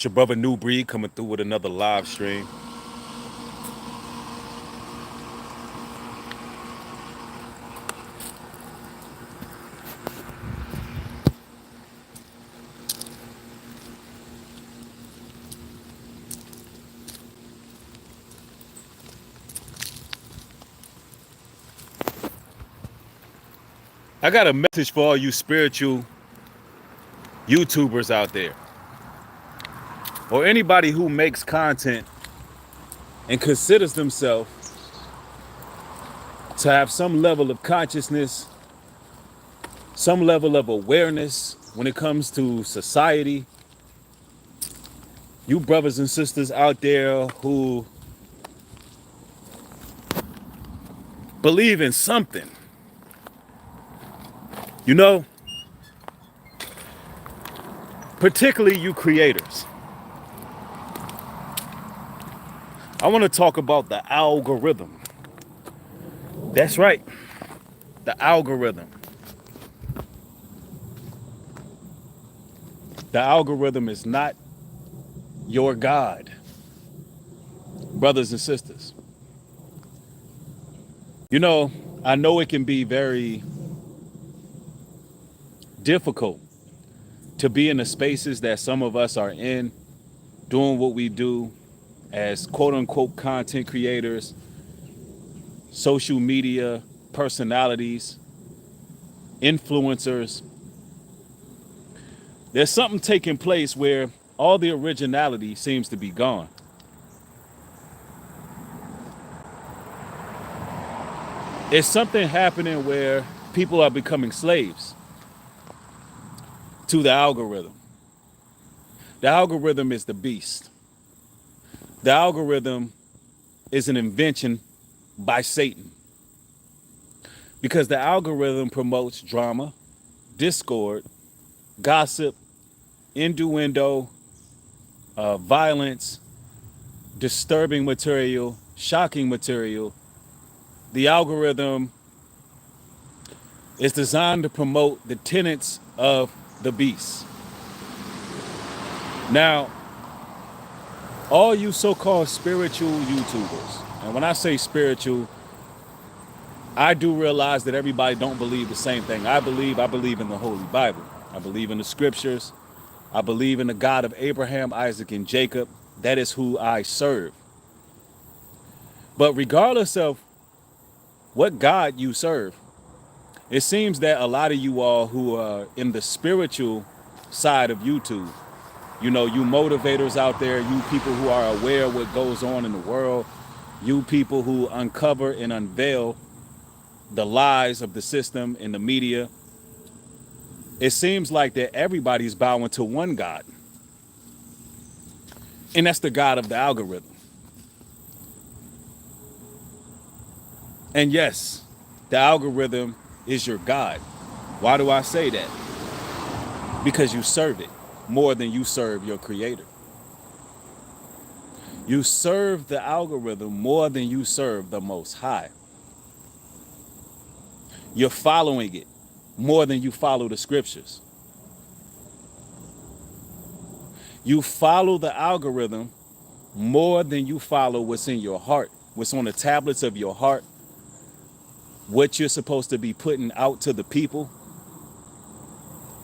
It's your brother New Breed coming through with another live stream. I got a message for all you spiritual YouTubers out there, or anybody who makes content and considers themselves to have some level of consciousness, some level of awareness when it comes to society. You brothers and sisters out there who believe in something, you know, particularly you creators. I want to talk about the algorithm. That's right, the algorithm. The algorithm is not your God, brothers and sisters. You know, I know it can be very difficult to be in the spaces that some of us are in, doing what we do as quote unquote content creators, social media personalities, influencers. There's something taking place where all the originality seems to be gone. It's something happening where people are becoming slaves to the algorithm. The algorithm is the beast. The algorithm is an invention by Satan, because the algorithm promotes drama, discord, gossip, innuendo, violence, disturbing material, shocking material. The algorithm is designed to promote the tenets of the beast. Now, all you so-called spiritual YouTubers, and when I say spiritual, I do realize that everybody don't believe the same thing. I believe in the Holy Bible. I believe in the scriptures. I believe in the God of Abraham, Isaac, and Jacob. That is who I serve. But regardless of what God you serve, it seems that a lot of you all who are in the spiritual side of YouTube, you know, you motivators out there, you people who are aware of what goes on in the world, you people who uncover and unveil the lies of the system and the media, it seems like that everybody's bowing to one God. And that's the God of the algorithm. And yes, the algorithm is your God. Why do I say that? Because you serve it more than you serve your creator. You serve the algorithm more than you serve the Most High. You're following it more than you follow the scriptures. You follow the algorithm more than you follow what's in your heart, what's on the tablets of your heart, what you're supposed to be putting out to the people.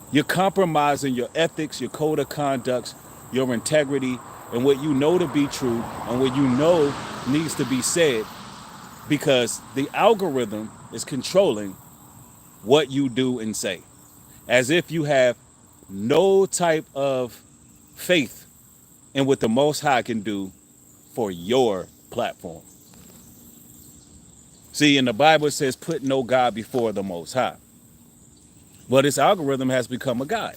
You're compromising your ethics, your code of conduct, your integrity, and what you know to be true and what you know needs to be said, because the algorithm is controlling what you do and say, as if you have no type of faith in what the Most High can do for your platform. See, in the Bible it says, put no God before the Most High. Well, this algorithm has become a God.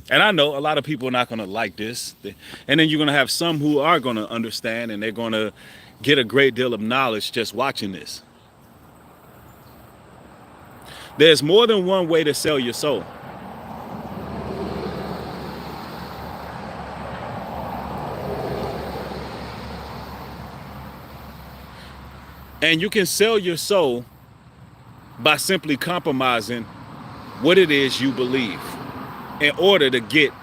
And I know a lot of people are not going to like this. And then you're going to have some who are going to understand, and they're going to get a great deal of knowledge just watching this. There's more than one way to sell your soul. And you can sell your soul by simply compromising what it is you believe in order to get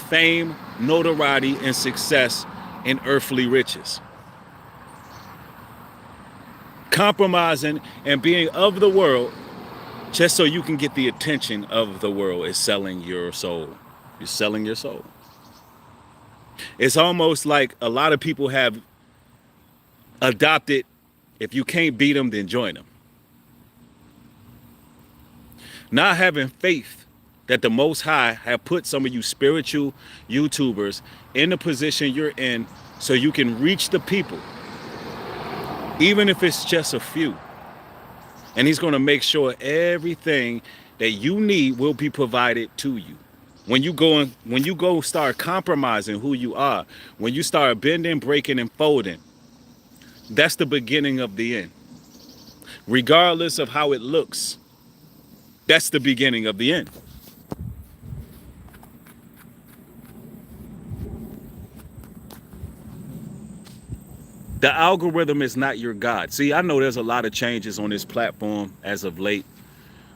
fame, notoriety, and success and earthly riches. Compromising and being of the world just so you can get the attention of the world is selling your soul. You're selling your soul. It's almost like a lot of people have adopted, if you can't beat them, then join them. Not having faith that the Most High have put some of you spiritual YouTubers in the position you're in so you can reach the people, even if it's just a few. And he's going to make sure everything that you need will be provided to you. When you go start compromising who you are, when you start bending, breaking, and folding, that's the beginning of the end. Regardless of how it looks, that's the beginning of the end. The algorithm is not your God. See, I know there's a lot of changes on this platform as of late.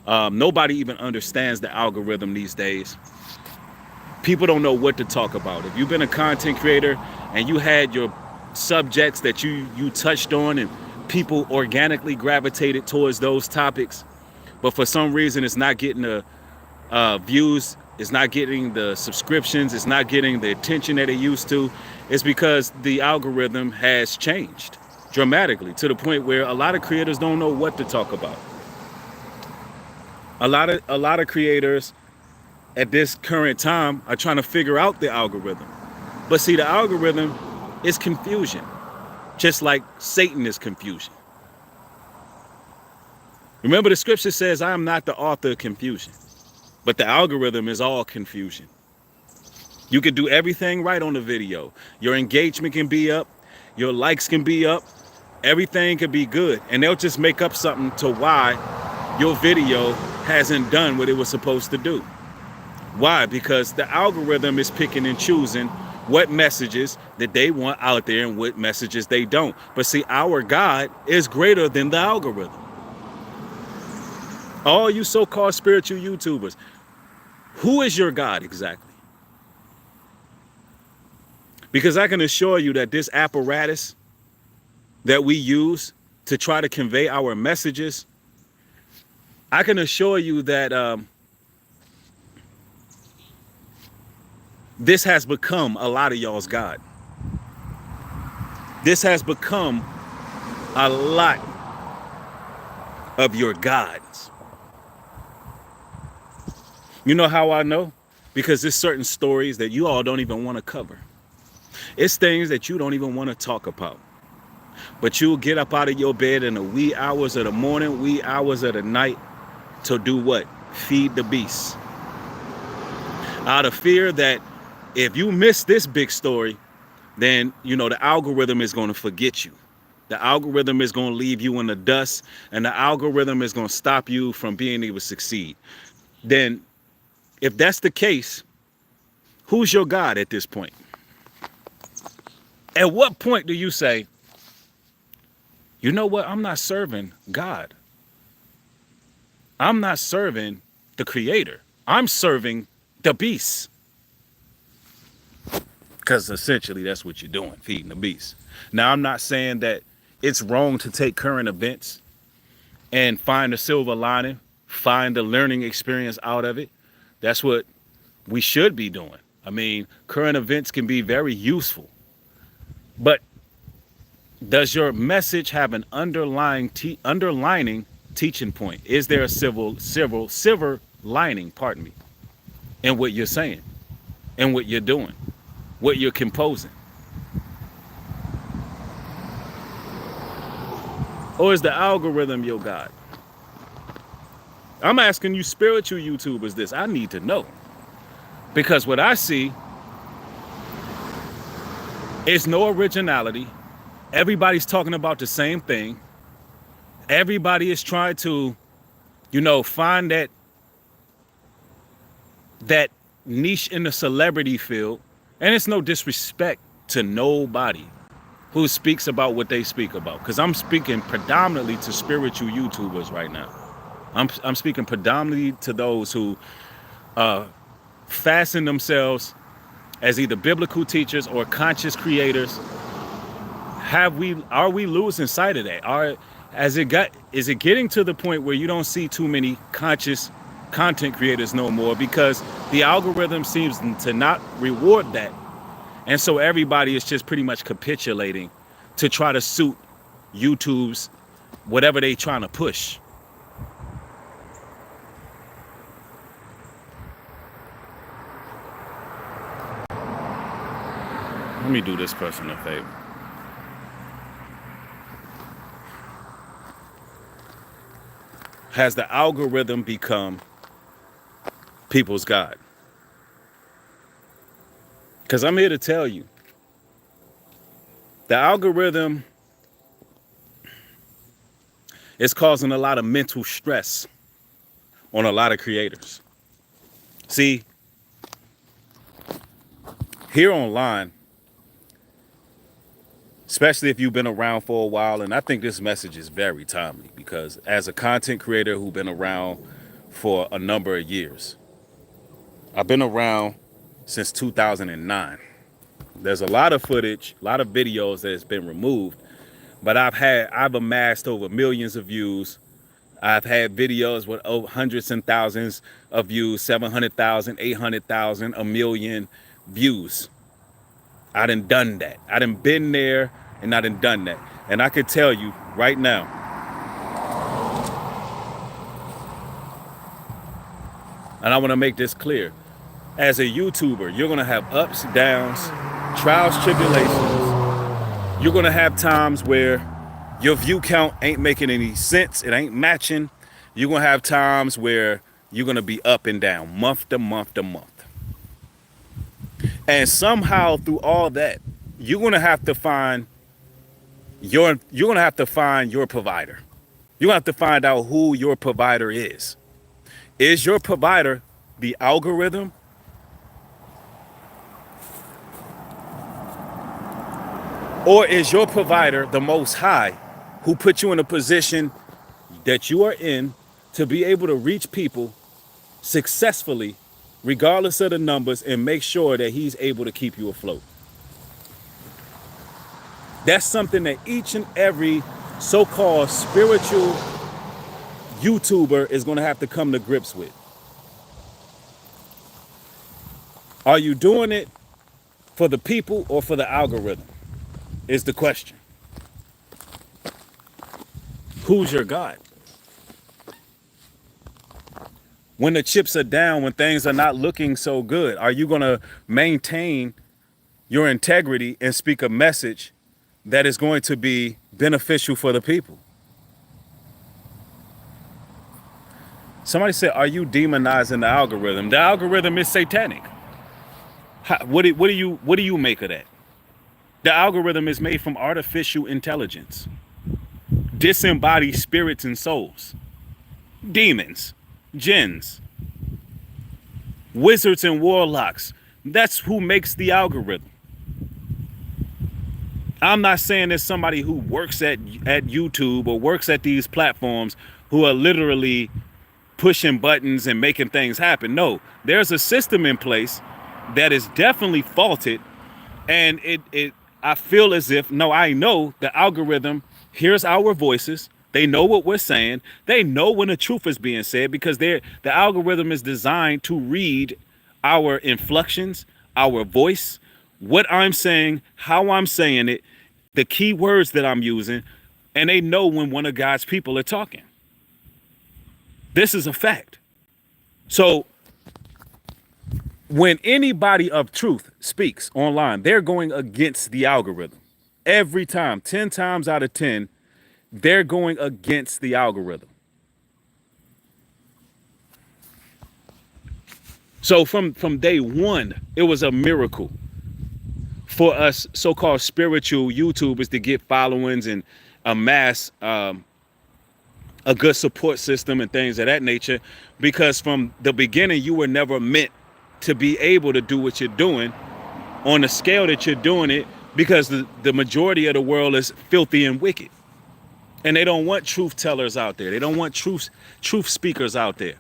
Nobody even understands the algorithm these days. People don't know what to talk about. If you've been a content creator and you had your subjects that you touched on and people organically gravitated towards those topics, but for some reason it's not getting the views, it's not getting the subscriptions, it's not getting the attention that it used to, it's because the algorithm has changed dramatically to the point where a lot of creators don't know what to talk about. A lot of creators at this current time are trying to figure out the algorithm. But see, the algorithm is confusion, just like Satan is confusion. Remember, the scripture says, I am not the author of confusion, but the algorithm is all confusion. You could do everything right on the video. Your engagement can be up, your likes can be up, everything could be good. And they'll just make up something to why your video hasn't done what it was supposed to do. Why? Because the algorithm is picking and choosing what messages that they want out there and what messages they don't. But see, our God is greater than the algorithm. All you so-called spiritual YouTubers, who is your God exactly? Because I can assure you that this apparatus that we use to try to convey our messages, I can assure you that this has become a lot of y'all's God. This has become a lot of your gods. You know how I know? Because there's certain stories that you all don't even want to cover. It's things that you don't even want to talk about. But you'll get up out of your bed in the wee hours of the morning, wee hours of the night to do what? Feed the beast. Out of fear that if you miss this big story, then, you know, the algorithm is going to forget you. The algorithm is going to leave you in the dust, and the algorithm is going to stop you from being able to succeed. Then, if that's the case, who's your God at this point? At what point do you say, you know what? I'm not serving God. I'm not serving the Creator. I'm serving the beast. Because essentially that's what you're doing, feeding the beast. Now, I'm not saying that it's wrong to take current events and find a silver lining, find a learning experience out of it. That's what we should be doing. I mean, current events can be very useful. But does your message have an underlining teaching point? Is there a silver lining, pardon me, in what you're saying, in what you're doing, what you're composing? Or is the algorithm your God? I'm asking you spiritual YouTubers this. I need to know. Because what I see is no originality. Everybody's talking about the same thing. Everybody is trying to, you know, find that niche in the celebrity field. And it's no disrespect to nobody who speaks about what they speak about. Because I'm speaking predominantly to spiritual YouTubers right now. I'm speaking predominantly to those who fasten themselves as either biblical teachers or conscious creators, are we losing sight of that? Is it getting to the point where you don't see too many conscious content creators no more because the algorithm seems to not reward that, and so everybody is just pretty much capitulating to try to suit YouTube's whatever they trying to push? Let me do this person a favor. Has the algorithm become people's God? Because I'm here to tell you, the algorithm is causing a lot of mental stress on a lot of creators. See, here online, especially if you've been around for a while, and I think this message is very timely because as a content creator who's been around for a number of years, I've been around since 2009. There's a lot of footage, a lot of videos that has been removed, but I've amassed over millions of views. I've had videos with over hundreds and thousands of views, 700,000, 800,000, a million views. I done that. I done been there and I done that. And I could tell you right now, and I want to make this clear, as a YouTuber, you're going to have ups, downs, trials, tribulations. You're going to have times where your view count ain't making any sense. It ain't matching. You're going to have times where you're going to be up and down, month to month to month. And somehow through all that, you're going to have to find your provider. You're going to have to find out who your provider is. Is your provider the algorithm? Or is your provider the Most High, who put you in a position that you are in to be able to reach people successfully, regardless of the numbers, and make sure that he's able to keep you afloat? That's something that each and every so-called spiritual YouTuber is going to have to come to grips with. Are you doing it for the people or for the algorithm? Is the question. Who's your God? When the chips are down, when things are not looking so good, are you going to maintain your integrity and speak a message that is going to be beneficial for the people? Somebody said, are you demonizing the algorithm? The algorithm is satanic. What do you make of that? The algorithm is made from artificial intelligence, disembodied spirits and souls, demons, jinns, wizards and warlocks. That's who makes the algorithm. I'm not saying there's somebody who works at YouTube or works at these platforms who are literally pushing buttons and making things happen. No, there's a system in place that is definitely faulted, and I feel as if, no, I know the algorithm hears our voices. They know what we're saying. They know when the truth is being said because the algorithm is designed to read our inflections, our voice, what I'm saying, how I'm saying it, the key words that I'm using, and they know when one of God's people are talking. This is a fact. So when anybody of truth speaks online, they're going against the algorithm. Every time, 10 times out of 10, they're going against the algorithm. So from day one, it was a miracle for us so-called spiritual YouTubers to get followings and amass a good support system and things of that nature, because from the beginning, you were never meant to be able to do what you're doing on the scale that you're doing it, because the majority of the world is filthy and wicked. And they don't want truth tellers out there. They don't want truth speakers out there.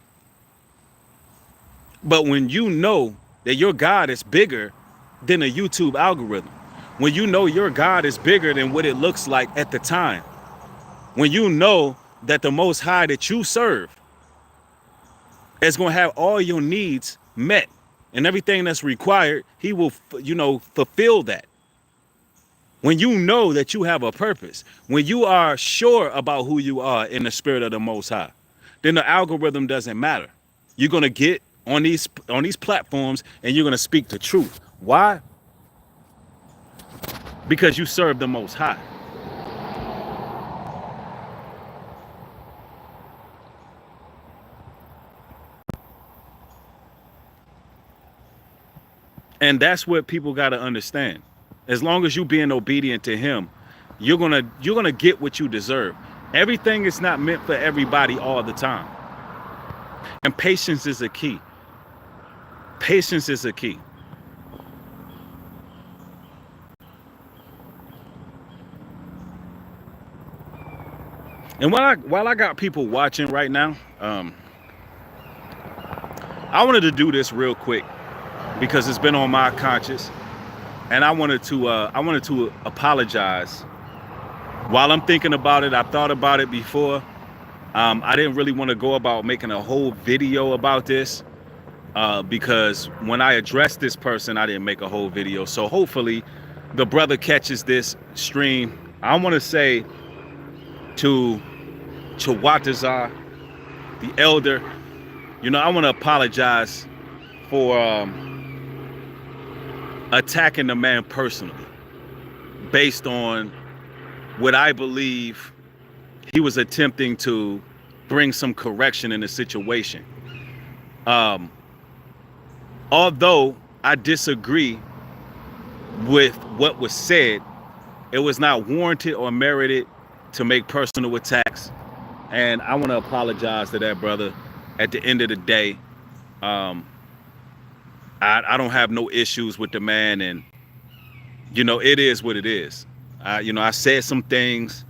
But when you know that your God is bigger than a YouTube algorithm. When you know your God is bigger than what it looks like at the time. When you know that the Most High that you serve is going to have all your needs met and everything that's required, he will, fulfill that. When you know that you have a purpose, when you are sure about who you are in the spirit of the Most High, then the algorithm doesn't matter. You're going to get on these platforms and you're going to speak the truth. Why? Because you serve the Most High. And that's what people got to understand. As long as you being obedient to him, you're gonna get what you deserve. Everything is not meant for everybody all the time. And patience is a key. Patience is a key. And while I got people watching right now, I wanted to do this real quick because it's been on my conscience, and I wanted to apologize. While I'm thinking about it, I thought about it before. I didn't really want to go about making a whole video about this because when I addressed this person, I didn't make a whole video. So hopefully the brother catches this stream. I want to say to Watazar, the elder, I want to apologize for attacking the man personally based on what I believe he was attempting to bring some correction in the situation. Although I disagree with what was said, it was not warranted or merited to make personal attacks. And I want to apologize to that brother. At the end of the day, I don't have no issues with the man, and it is what it is. I said some things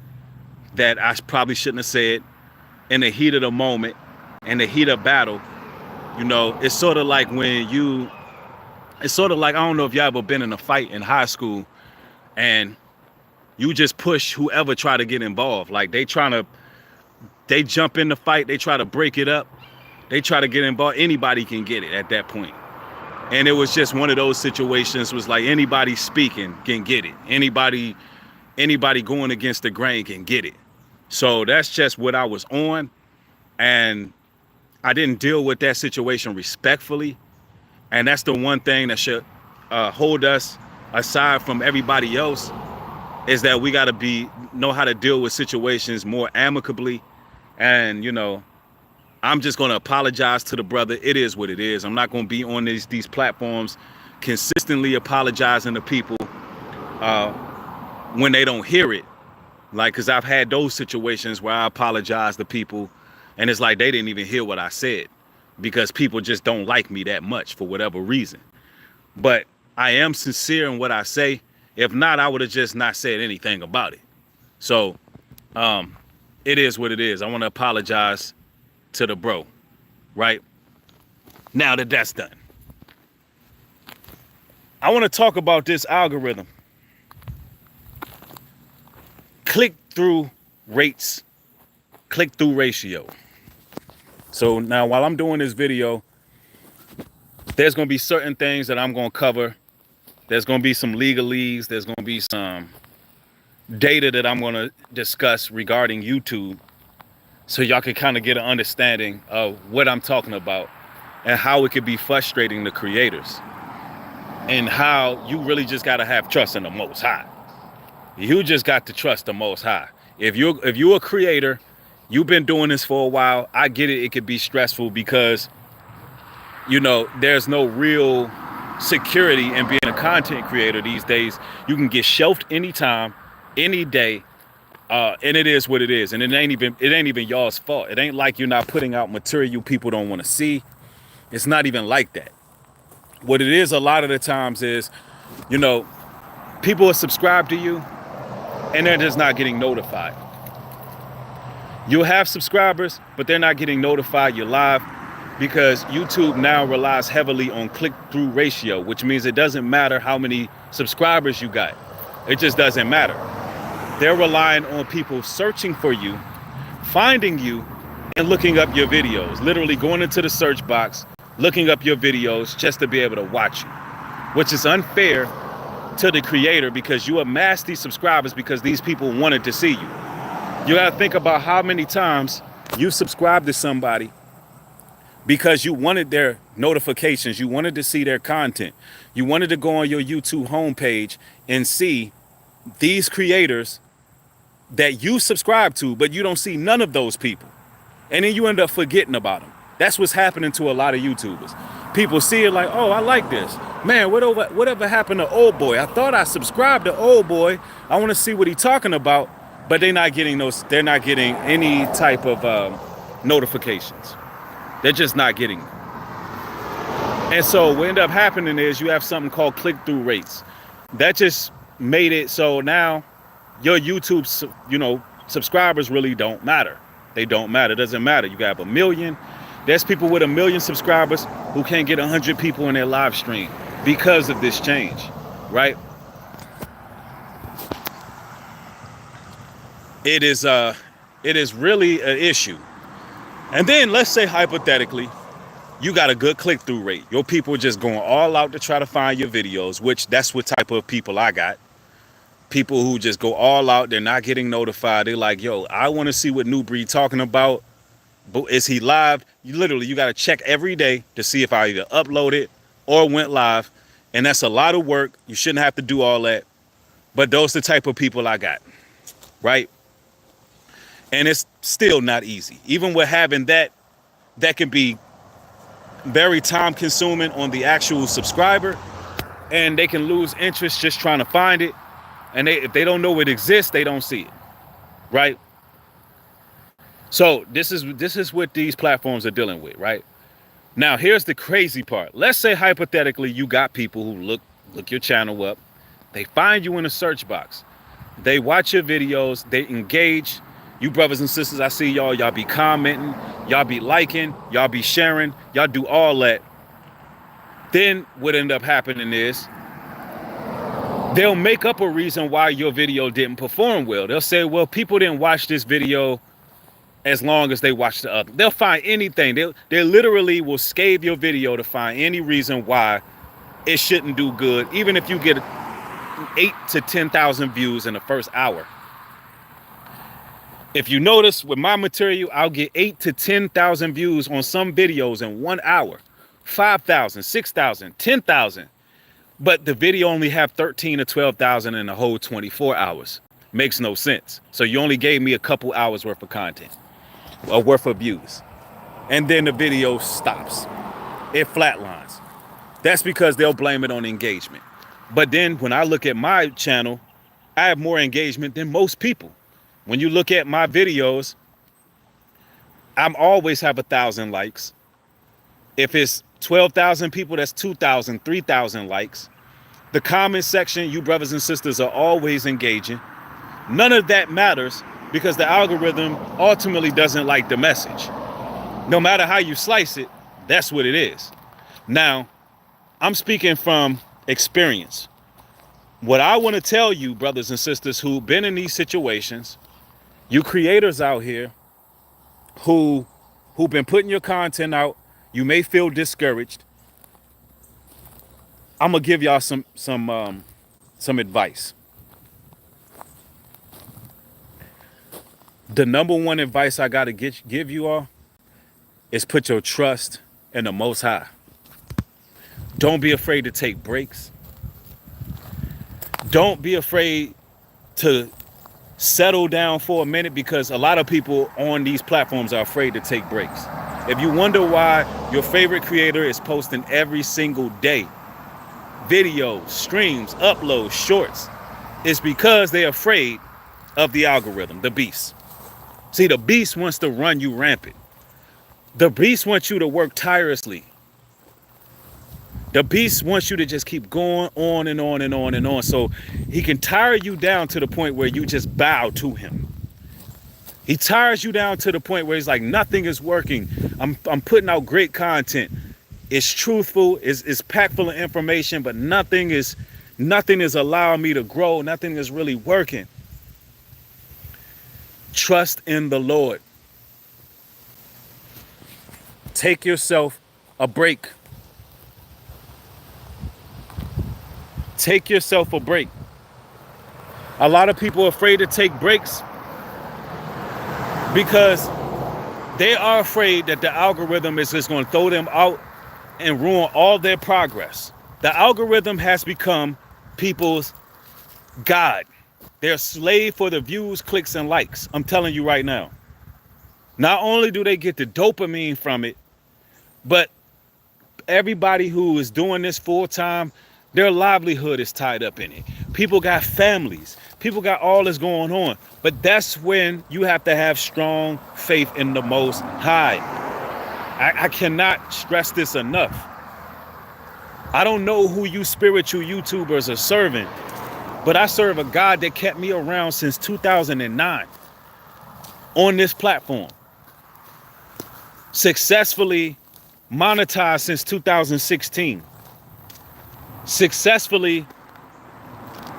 that I probably shouldn't have said in the heat of the moment, in the heat of battle. It's sort of like I don't know if y'all ever been in a fight in high school and you just push whoever try to get involved. Like they jump in the fight, they try to break it up, they try to get involved. Anybody can get it at that point. And it was just one of those situations. Was like anybody speaking can get it. Anybody going against the grain can get it. So that's just what I was on. And I didn't deal with that situation respectfully. And that's the one thing that should hold us aside from everybody else, is that we got to know how to deal with situations more amicably. And, I'm just going to apologize to the brother. It is what it is. I'm not going to be on these platforms consistently apologizing to people when they don't hear it. Like, because I've had those situations where I apologize to people and it's like they didn't even hear what I said because people just don't like me that much for whatever reason. But I am sincere in what I say. If not, I would have just not said anything about it. So it is what it is. I want to apologize to the bro, right? Now that that's done, I want to talk about this algorithm. Click-through rates, click-through ratio. So now while I'm doing this video, there's going to be certain things that I'm going to cover. There's going to be some legalese. There's going to be some data that I'm going to discuss regarding YouTube, so y'all can kind of get an understanding of what I'm talking about and how it could be frustrating to creators, and how you really just got to have trust in the Most High. You just got to trust the Most High. If you're a creator, you've been doing this for a while, I get it. It could be stressful because, there's no real security in being a content creator these days. You can get shelved anytime, any day. And it is what it is. And it ain't even y'all's fault. It ain't like you're not putting out material people don't want to see. It's not even like that. What it is a lot of the times is, people are subscribed to you and they're just not getting notified. You'll have subscribers, but they're not getting notified you're live. because YouTube now relies heavily on click-through ratio, which means it doesn't matter how many subscribers you got. It just doesn't matter. They're relying on people searching for you, finding you, and looking up your videos. Literally going into the search box, looking up your videos just to be able to watch you, which is unfair to the creator because you amassed these subscribers because these people wanted to see you. You gotta think about how many times you subscribed to somebody because you wanted their notifications, you wanted to see their content, you wanted to go on your YouTube homepage and see these creators that you subscribe to, but you don't see none of those people. And then you end up forgetting about them. That's what's happening to a lot of YouTubers. People see it like, oh, I like this. Man, whatever happened to old boy? I thought I subscribed to old boy. I want to see what he's talking about, but they're not getting any type of notifications. They're just not getting them. And so what end up happening is you have something called click-through rates. That just made it so now your YouTube, subscribers really don't matter. They don't matter. It doesn't matter. You got 1 million. There's people with 1 million subscribers who can't get 100 people in their live stream because of this change, right? It is really an issue. And then let's say hypothetically, you got a good click-through rate. Your people are just going all out to try to find your videos, which that's what type of people I got. People who just go all out, they're not getting notified. They're like, yo, I want to see what New Breed talking about. But is he live? You got to check every day to see if I either uploaded or went live. And that's a lot of work. You shouldn't have to do all that. But those are the type of people I got, right? And it's still not easy. Even with having that can be very time consuming on the actual subscriber. And they can lose interest just trying to find it. And if they don't know it exists, they don't see it, right? So this is what these platforms are dealing with, right? Now, here's the crazy part. Let's say hypothetically you got people who look your channel up. They find you in a search box. They watch your videos. They engage. You brothers and sisters, I see y'all be commenting. Y'all be liking. Y'all be sharing. Y'all do all that. Then what end up happening is they'll make up a reason why your video didn't perform well. They'll say, well, people didn't watch this video as long as they watch the other. They'll find anything. They literally will scave your video to find any reason why it shouldn't do good, even if you get 8 to 10,000 views in the first hour. If you notice with my material, I'll get 8 to 10,000 views on some videos in 1 hour, 5,000, 6,000, 10,000. But the video only have 13 or 12,000 in the whole 24 hours. Makes no sense. So you only gave me a couple hours worth of content or worth of views. And then the video stops. It flatlines. That's because they'll blame it on engagement. But then when I look at my channel, I have more engagement than most people. When you look at my videos, I'm always have 1,000 likes. If it's 12,000 people, that's 2,000, 3,000 likes. The comment section, you brothers and sisters are always engaging. None of that matters because the algorithm ultimately doesn't like the message. No matter how you slice it, that's what it is. Now, I'm speaking from experience. What I want to tell you, brothers and sisters who've been in these situations, you creators out here who've been putting your content out, you may feel discouraged. I'm gonna give y'all some advice. The number one advice I gotta give you all is put your trust in the Most High. Don't be afraid to take breaks. Don't be afraid to settle down for a minute because a lot of people on these platforms are afraid to take breaks. If you wonder why your favorite creator is posting every single day, videos, streams, uploads, shorts, it's because they're afraid of the algorithm, the beast. See, the beast wants to run you rampant. The beast wants you to work tirelessly. The beast wants you to just keep going on and on and on and on so he can tire you down to the point where you just bow to him. He tires you down to the point where he's like, nothing is working. I'm putting out great content. It's truthful, it's packed full of information, but nothing is allowing me to grow. Nothing is really working. Trust in the Lord. Take yourself a break. Take yourself a break. A lot of people are afraid to take breaks because they are afraid that the algorithm is just going to throw them out and ruin all their progress. The algorithm has become people's god. They're a slave for the views, clicks, and likes. I'm telling you right now. Not only do they get the dopamine from it, but everybody who is doing this full time, their livelihood is tied up in it. People got families. People got all this going on. But that's when you have to have strong faith in the Most High. I cannot stress this enough. I don't know who you spiritual YouTubers are serving, but I serve a God that kept me around since 2009 on this platform. Successfully monetized since 2016. Successfully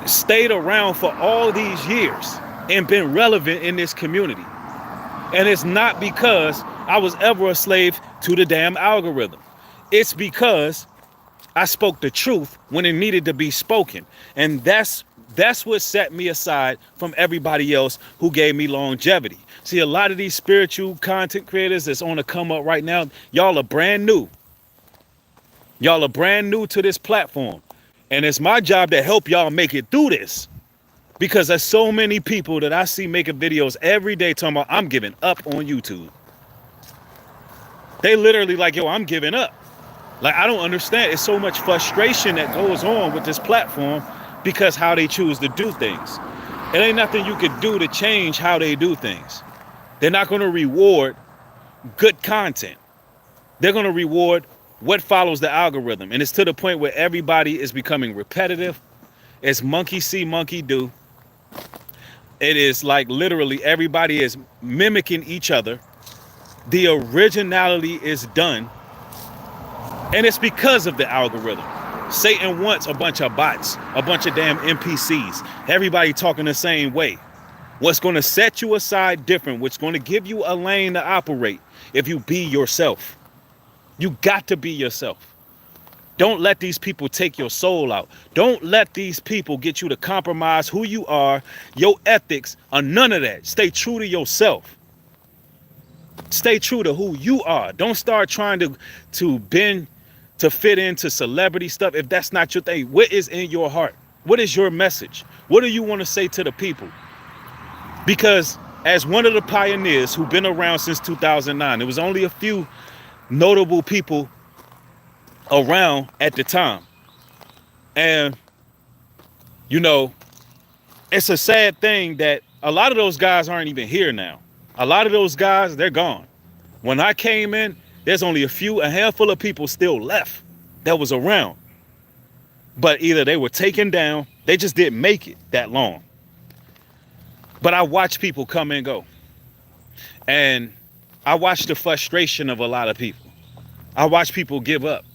stayed around for all these years and been relevant in this community. And it's not because I was ever a slave to the damn algorithm. It's because I spoke the truth when it needed to be spoken. And that's what set me aside from everybody else who gave me longevity. See, a lot of these spiritual content creators that's on the come up right now, y'all are brand new. Y'all are brand new to this platform. And it's my job to help y'all make it through this. Because there's so many people that I see making videos every day talking about, I'm giving up on YouTube. They literally like, yo, I'm giving up. Like, I don't understand. It's so much frustration that goes on with this platform because how they choose to do things. It ain't nothing you could do to change how they do things. They're not going to reward good content. They're going to reward what follows the algorithm. And it's to the point where everybody is becoming repetitive. It's monkey see, monkey do. It is like literally everybody is mimicking each other. The originality is done. And it's because of the algorithm. Satan wants a bunch of bots, a bunch of damn NPCs, everybody talking the same way. What's going to set you aside different, what's going to give you a lane to operate if you be yourself. You got to be yourself. Don't let these people take your soul out. Don't let these people get you to compromise who you are, your ethics, or none of that. Stay true to yourself. Stay true to who you are. Don't start trying to bend to fit into celebrity stuff if that's not your thing. What is in your heart? What is your message? What do you want to say to the people? Because as one of the pioneers who've been around since 2009, there was only a few notable people around at the time. And, you know, it's a sad thing that a lot of those guys aren't even here now. A lot of those guys, they're gone. When I came in, there's only a handful of people still left that was around. But either they were taken down, they just didn't make it that long. But I watch people come and go. And I watch the frustration of a lot of people. I watch people give up.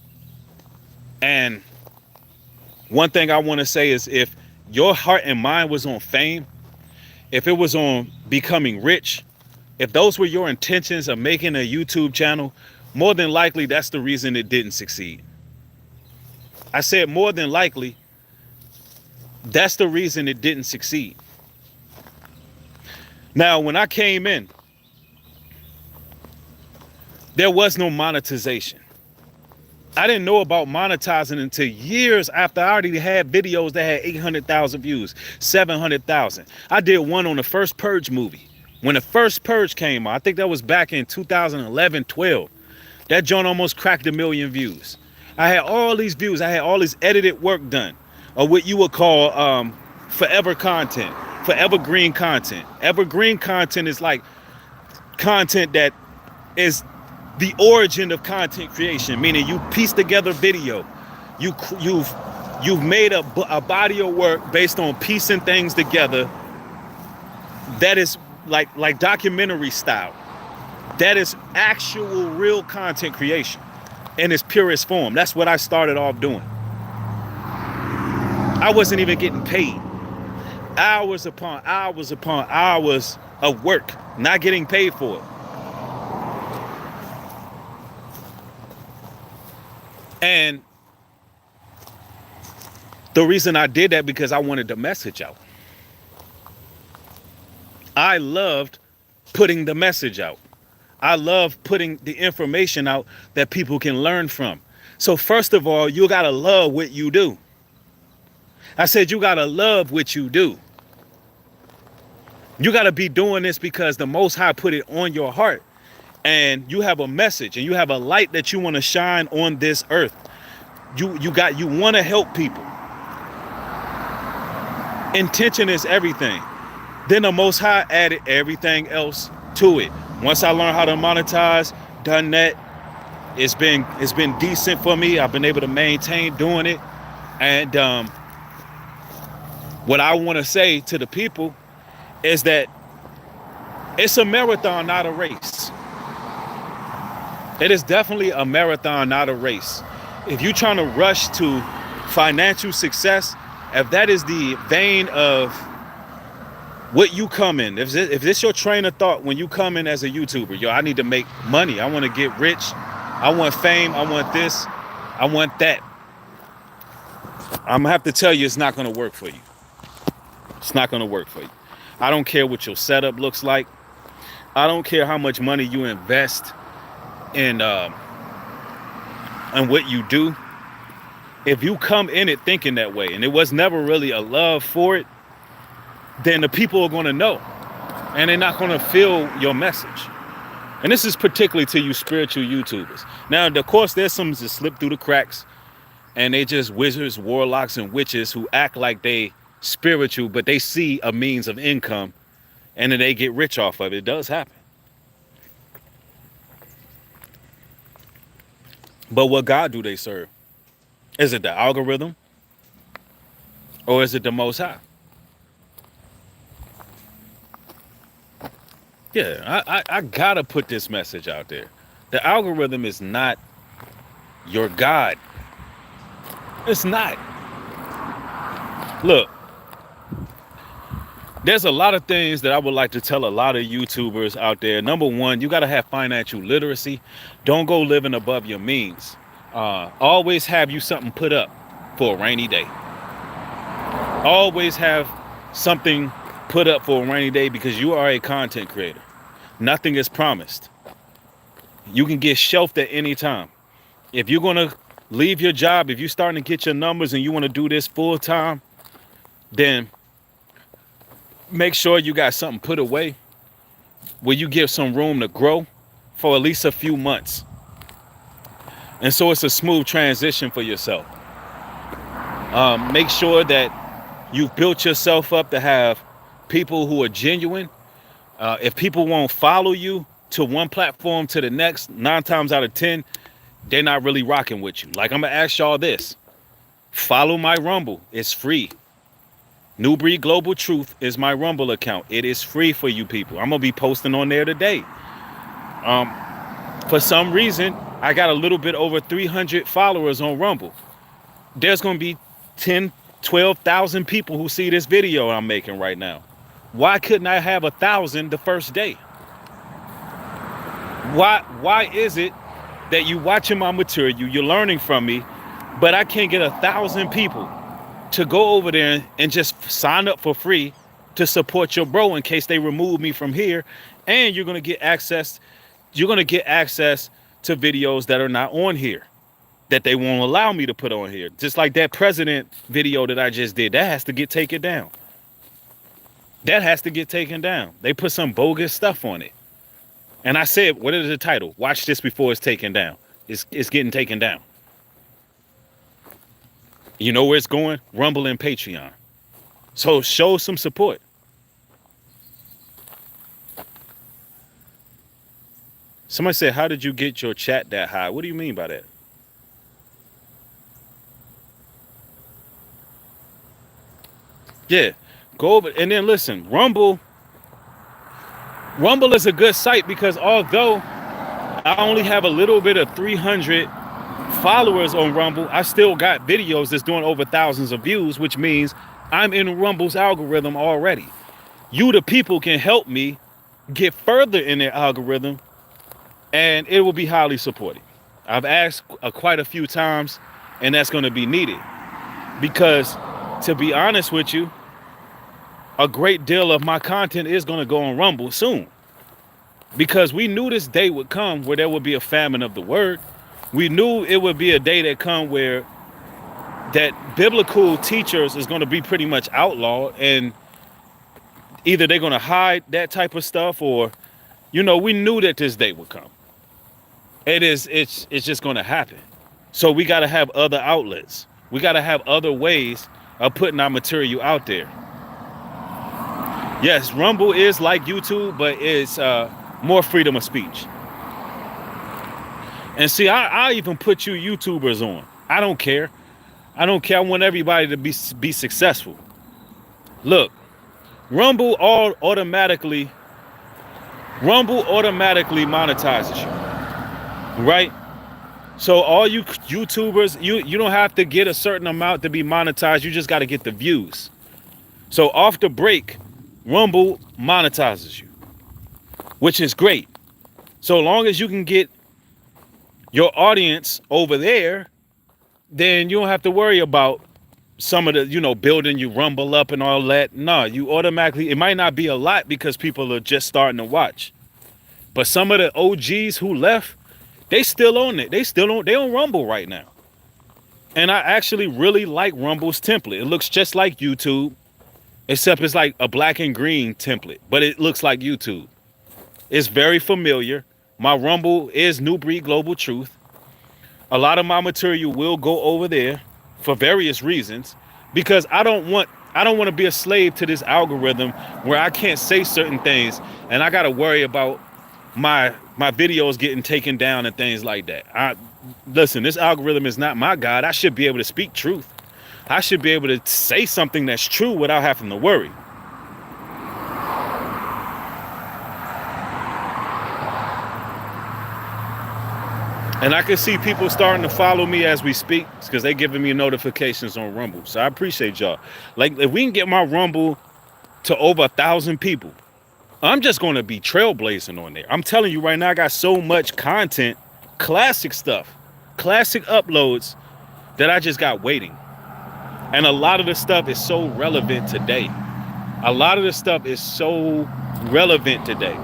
And one thing I want to say is if your heart and mind was on fame, if it was on becoming rich, if those were your intentions of making a YouTube channel, more than likely that's the reason it didn't succeed. I said more than likely that's the reason it didn't succeed. Now, when I came in, there was no monetization. I didn't know about monetizing until years after I already had videos that had 800,000 views, 700,000. I did one on the first Purge movie. When the first Purge came out, I think that was back in 2011, 12. That joint almost cracked 1 million views. I had all these views. I had all this edited work done, or what you would call forever content, evergreen content. Evergreen content is like content that is the origin of content creation, meaning you piece together video. You've made a body of work based on piecing things together that is like documentary style. That is actual real content creation in its purest form. That's what I started off doing. I wasn't even getting paid. Hours upon hours of work, not getting paid for it. And the reason I did that because I wanted the message out. I loved putting the message out. I love putting the information out that people can learn from. So first of all, you gotta love what you do. I said you gotta love what you do. You gotta be doing this because the Most High put it on your heart, and you have a message and you have a light that you want to shine on this earth. You want to help people. Intention is everything. Then the Most High added everything else to it. Once I learned how to monetize, done that, it's been decent for me. I've been able to maintain doing it. And what I want to say to the people is that it's a marathon, not a race. It is definitely a marathon, not a race. If you're trying to rush to financial success, if that is the vein of what you come in, if this your train of thought when you come in as a YouTuber, yo, I need to make money, I want to get rich, I want fame, I want this, I want that, I'm gonna have to tell you it's not gonna work for you. It's not gonna work for you. I don't care what your setup looks like. I don't care how much money you invest in what you do. If you come in it thinking that way and it was never really a love for it, then the people are going to know and they're not going to feel your message. And this is particularly to you spiritual YouTubers. Now, of course, there's some that slip through the cracks and they just wizards, warlocks, and witches who act like they spiritual, but they see a means of income and then they get rich off of it. It does happen. But what God do they serve? Is it the algorithm? Or is it the Most High? Yeah, I gotta put this message out there. The algorithm is not your God. It's not. Look, there's a lot of things that I would like to tell a lot of YouTubers out there. Number one, you gotta have financial literacy. Don't go living above your means. Always have you something put up for a rainy day. Always have something put up for a rainy day because you are a content creator. Nothing is promised. You can get shelved at any time. If you're gonna leave your job, if you're starting to get your numbers and you want to do this full time, then make sure you got something put away where you give some room to grow for at least a few months. And so it's a smooth transition for yourself. Make sure that you've built yourself up to have people who are genuine. If people won't follow you to one platform to the next, 9 times out of 10, they're not really rocking with you. Like, I'm gonna ask y'all this. Follow my Rumble. It's free. New Breed Global Truth is my Rumble account. It is free for you people. I'm gonna be posting on there today. For some reason, I got a little bit over 300 followers on Rumble. There's gonna be 10, 12,000 people who see this video I'm making right now. Why couldn't I have 1,000 the first day? Why is it that you watching my material, you're learning from me, but I can't get 1,000 people to go over there and just sign up for free to support your bro in case they remove me from here, and you're gonna get access to videos that are not on here, that they won't allow me to put on here. Just like that president video that I just did, that has to get taken down. That has to get taken down. They put some bogus stuff on it. And I said, what is the title? Watch this before it's taken down. It's getting taken down. You know where it's going? Rumble and Patreon. So show some support. Somebody said, how did you get your chat that high? What do you mean by that? Yeah, go over and then listen. Rumble Rumble is a good site because although I only have a little bit of 300 followers on Rumble, I still got videos that's doing over thousands of views, which means I'm in Rumble's algorithm already. You, the people, can help me get further in their algorithm, and it will be highly supported. I've asked quite a few times, and that's going to be needed because, to be honest with you, a great deal of my content is going to go on Rumble soon, because we knew this day would come where there would be a famine of the word. We knew it would be a day that come where that biblical teachers is going to be pretty much outlawed, and either they're going to hide that type of stuff, or, you know, we knew that this day would come. It's just going to happen. So we got to have other outlets. We got to have other ways of putting our material out there. Yes, Rumble is like YouTube, but it's more freedom of speech. And see, I even put you YouTubers on. I don't care. I don't care. I want everybody to be successful. Look, Rumble automatically monetizes you, right? So all you YouTubers, you don't have to get a certain amount to be monetized. You just got to get the views. So off the break, Rumble monetizes you, which is great. So long as you can get your audience over there, then you don't have to worry about some of the, you know, building you Rumble up and all that. No, you automatically, it might not be a lot because people are just starting to watch. But some of the OGs who left, they still on it. They on Rumble right now. And I actually really like Rumble's template. It looks just like YouTube, except it's like a black and green template, but it looks like YouTube. It's very familiar. My Rumble is New Breed Global Truth. A lot of my material will go over there for various reasons, because I don't want to be a slave to this algorithm where I can't say certain things and I got to worry about my videos getting taken down and things like that. Listen, this algorithm is not my God. I should be able to speak truth. I should be able to say something that's true without having to worry. And I can see people starting to follow me as we speak because they're giving me notifications on Rumble. So I appreciate y'all. Like, if we can get my Rumble to over 1,000 people, I'm just going to be trailblazing on there. I'm telling you right now, I got so much content, classic stuff, classic uploads that I just got waiting. And a lot of the stuff is so relevant today. A lot of the stuff is so relevant today.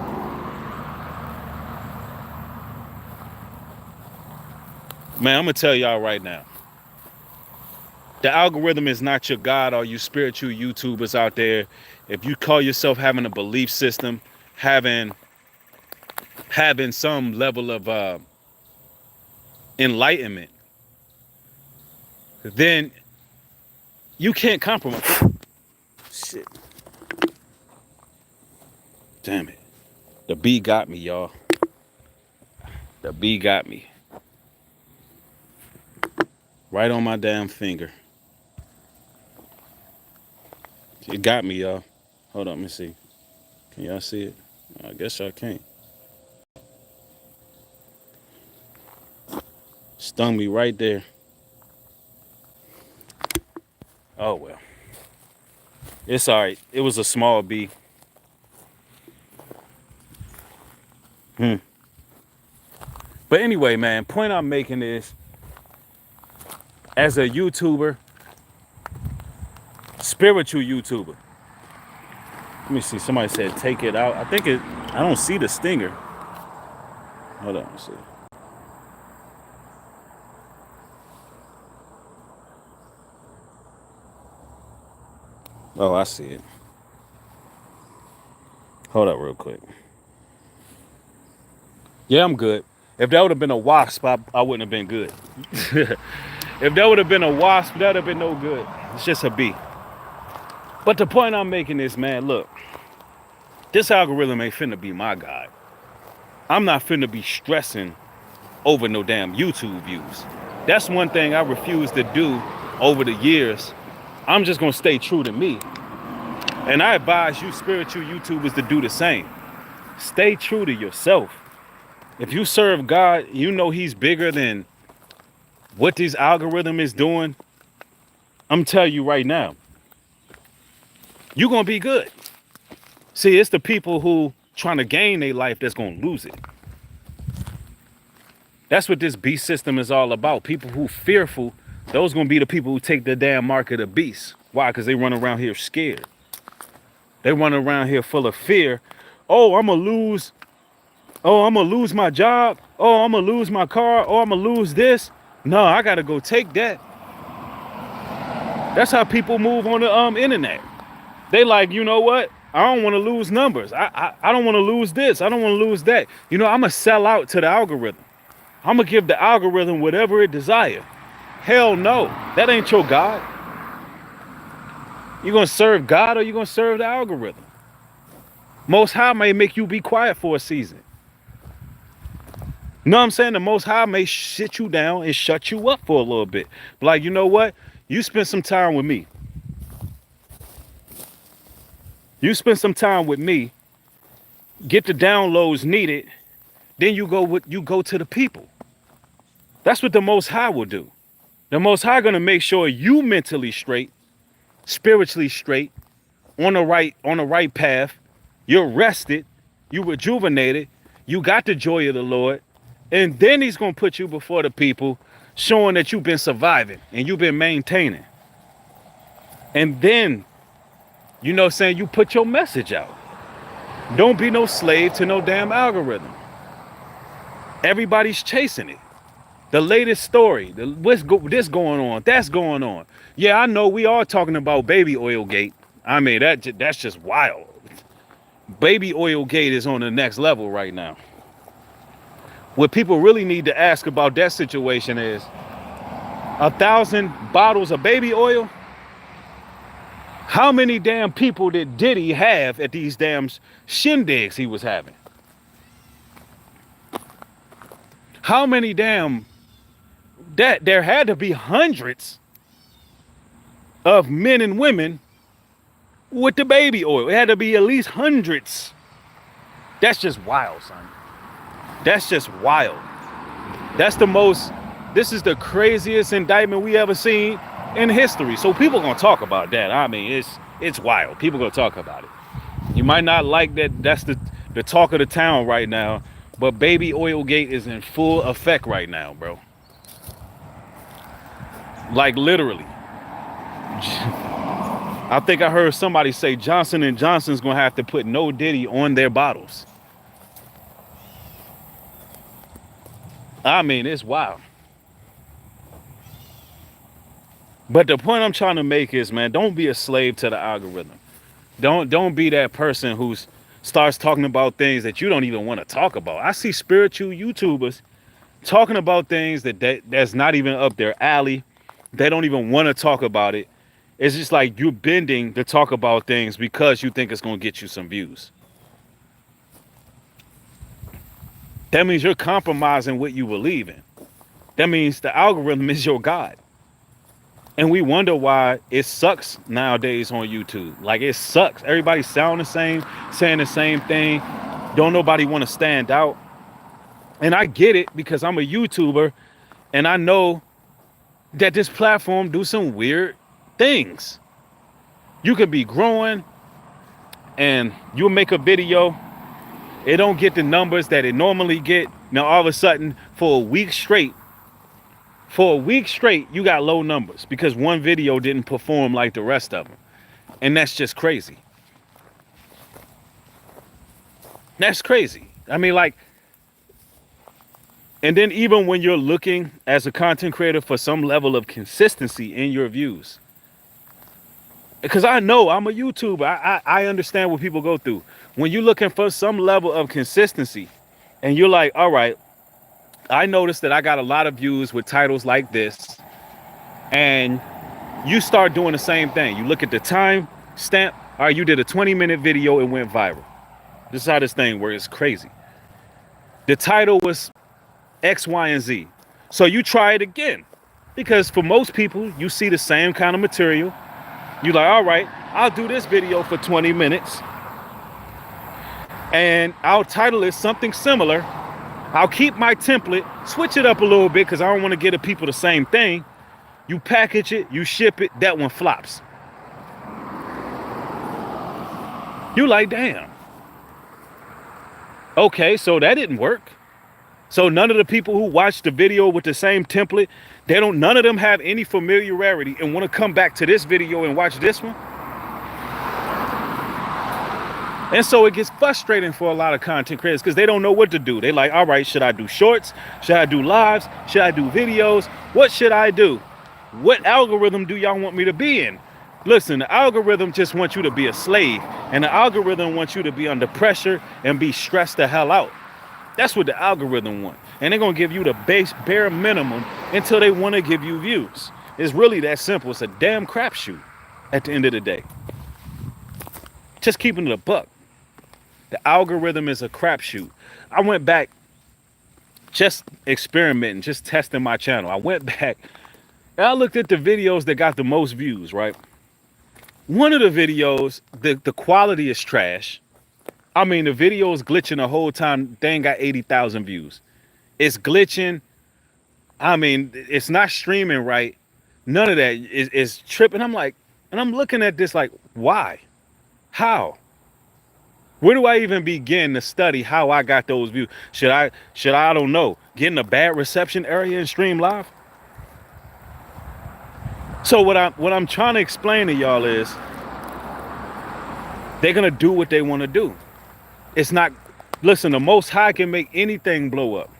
Man, I'm going to tell y'all right now. The algorithm is not your God, all you spiritual YouTubers out there. If you call yourself having a belief system, having some level of enlightenment, then you can't compromise. Shit. Damn it. The bee got me, y'all. The bee got me. Right on my damn finger. It got me, y'all. Hold on, let me see. Can y'all see it? I guess y'all can't. Stung me right there. Oh, well. It's all right. It was a small bee. But anyway, man, point I'm making is, as a YouTuber, spiritual YouTuber. Let me see. Somebody said take it out. I don't see the stinger. Hold on, let's see. Oh, I see it. Hold up real quick. Yeah, I'm good. If that would have been a wasp, I wouldn't have been good. If that would have been a wasp, that would have been no good. It's just a bee. But the point I'm making is, man, look, this algorithm ain't finna be my God. I'm not finna be stressing over no damn YouTube views. That's one thing I refuse to do over the years. I'm just gonna stay true to me. And I advise you spiritual YouTubers to do the same. Stay true to yourself. If you serve God, you know he's bigger than what this algorithm is doing. I'm telling you right now, you're going to be good. See, it's the people who trying to gain their life that's going to lose it. That's what this beast system is all about. People who fearful, those going to be the people who take the damn mark of the beast. Why? Because they run around here scared. They run around here full of fear. Oh, I'm going to lose. Oh, I'm going to lose my job. Oh, I'm going to lose my car. Oh, I'm going to lose this. No, I got to go take that. That's how people move on the internet. They like, you know what? I don't want to lose numbers. I don't want to lose this. I don't want to lose that. You know, I'm going to sell out to the algorithm. I'm going to give the algorithm whatever it desires. Hell no. That ain't your God. You going to serve God or you going to serve the algorithm? Most High may make you be quiet for a season. You know what I'm saying? The Most High may sit you down and shut you up for a little bit. But like, you know what? You spend some time with me. You spend some time with me, get the downloads needed, then you go to the people. That's what the Most High will do. The Most High gonna make sure you mentally straight, spiritually straight, on the right path. You're rested, you rejuvenated, you got the joy of the Lord, and then he's gonna put you before the people, showing that you've been surviving and you've been maintaining. And then, you know what I'm saying, you put your message out. Don't be no slave to no damn algorithm. Everybody's chasing it. The latest story, this going on, that's going on. Yeah, I know we are talking about baby oil gate. I mean, that's just wild. Baby oil gate is on the next level right now. What people really need to ask about that situation is 1,000 bottles of baby oil. How many damn people did Diddy have at these damn shindigs he was having? How many damn, that there had to be hundreds of men and women with the baby oil. It had to be at least hundreds. That's just wild, son. That's just wild. This is the craziest indictment we ever seen in history. So people gonna talk about that. I mean, it's wild. People gonna talk about it. You might not like that. That's the talk of the town right now. But baby oil gate is in full effect right now, bro. Like literally. I think I heard somebody say Johnson & Johnson's gonna have to put no Diddy on their bottles. I mean, it's wild. But the point I'm trying to make is, man, don't be a slave to the algorithm. Don't be that person who starts talking about things that you don't even want to talk about. I see spiritual YouTubers talking about things that's not even up their alley. They don't even want to talk about it. It's just like you're bending to talk about things because you think it's going to get you some views. That means you're compromising what you believe in. That means the algorithm is your God. And we wonder why it sucks nowadays on YouTube. Like, it sucks. Everybody sound the same, saying the same thing. Don't nobody want to stand out. And I get it because I'm a YouTuber and I know that this platform do some weird things. You could be growing and you'll make a video. It don't get the numbers that it normally get. Now, all of a sudden, for a week straight, you got low numbers because one video didn't perform like the rest of them. And that's just crazy. That's crazy. I mean, like, and then even when you're looking as a content creator for some level of consistency in your views, because I know I'm a YouTuber, I understand what people go through. When you're looking for some level of consistency and you're like, all right, I noticed that I got a lot of views with titles like this, and you start doing the same thing. You look at the time stamp. All right, you did a 20-minute video, it went viral. This is how this thing works. It's crazy. The title was X, Y, and Z. So you try it again, because for most people, you see the same kind of material. You're like, all right, I'll do this video for 20 minutes. And I'll title it something similar. I'll keep my template, switch it up a little bit because I don't want to give the people the same thing. You package it, you ship it, that one flops. You like, damn. Okay, so that didn't work. So none of the people who watched the video with the same template, none of them have any familiarity and want to come back to this video and watch this one. And so it gets frustrating for a lot of content creators because they don't know what to do. They like, all right, should I do shorts? Should I do lives? Should I do videos? What should I do? What algorithm do y'all want me to be in? Listen, the algorithm just wants you to be a slave, and the algorithm wants you to be under pressure and be stressed the hell out. That's what the algorithm wants. And they're going to give you the bare minimum until they want to give you views. It's really that simple. It's a damn crapshoot at the end of the day. Just keeping it a buck. The algorithm is a crapshoot. I went back just experimenting, just testing my channel. I went back and I looked at the videos that got the most views, right? One of the videos, the quality is trash. I mean, the video is glitching the whole time. They ain't got 80,000 views. It's glitching. I mean, it's not streaming right. None of that is tripping. I'm like, and I'm looking at this like, why? How? Where do I even begin to study how I got those views? Should I, don't know, get in a bad reception area and stream live? So what I'm trying to explain to y'all is they're going to do what they want to do. It's not, listen, the Most High can make anything blow up.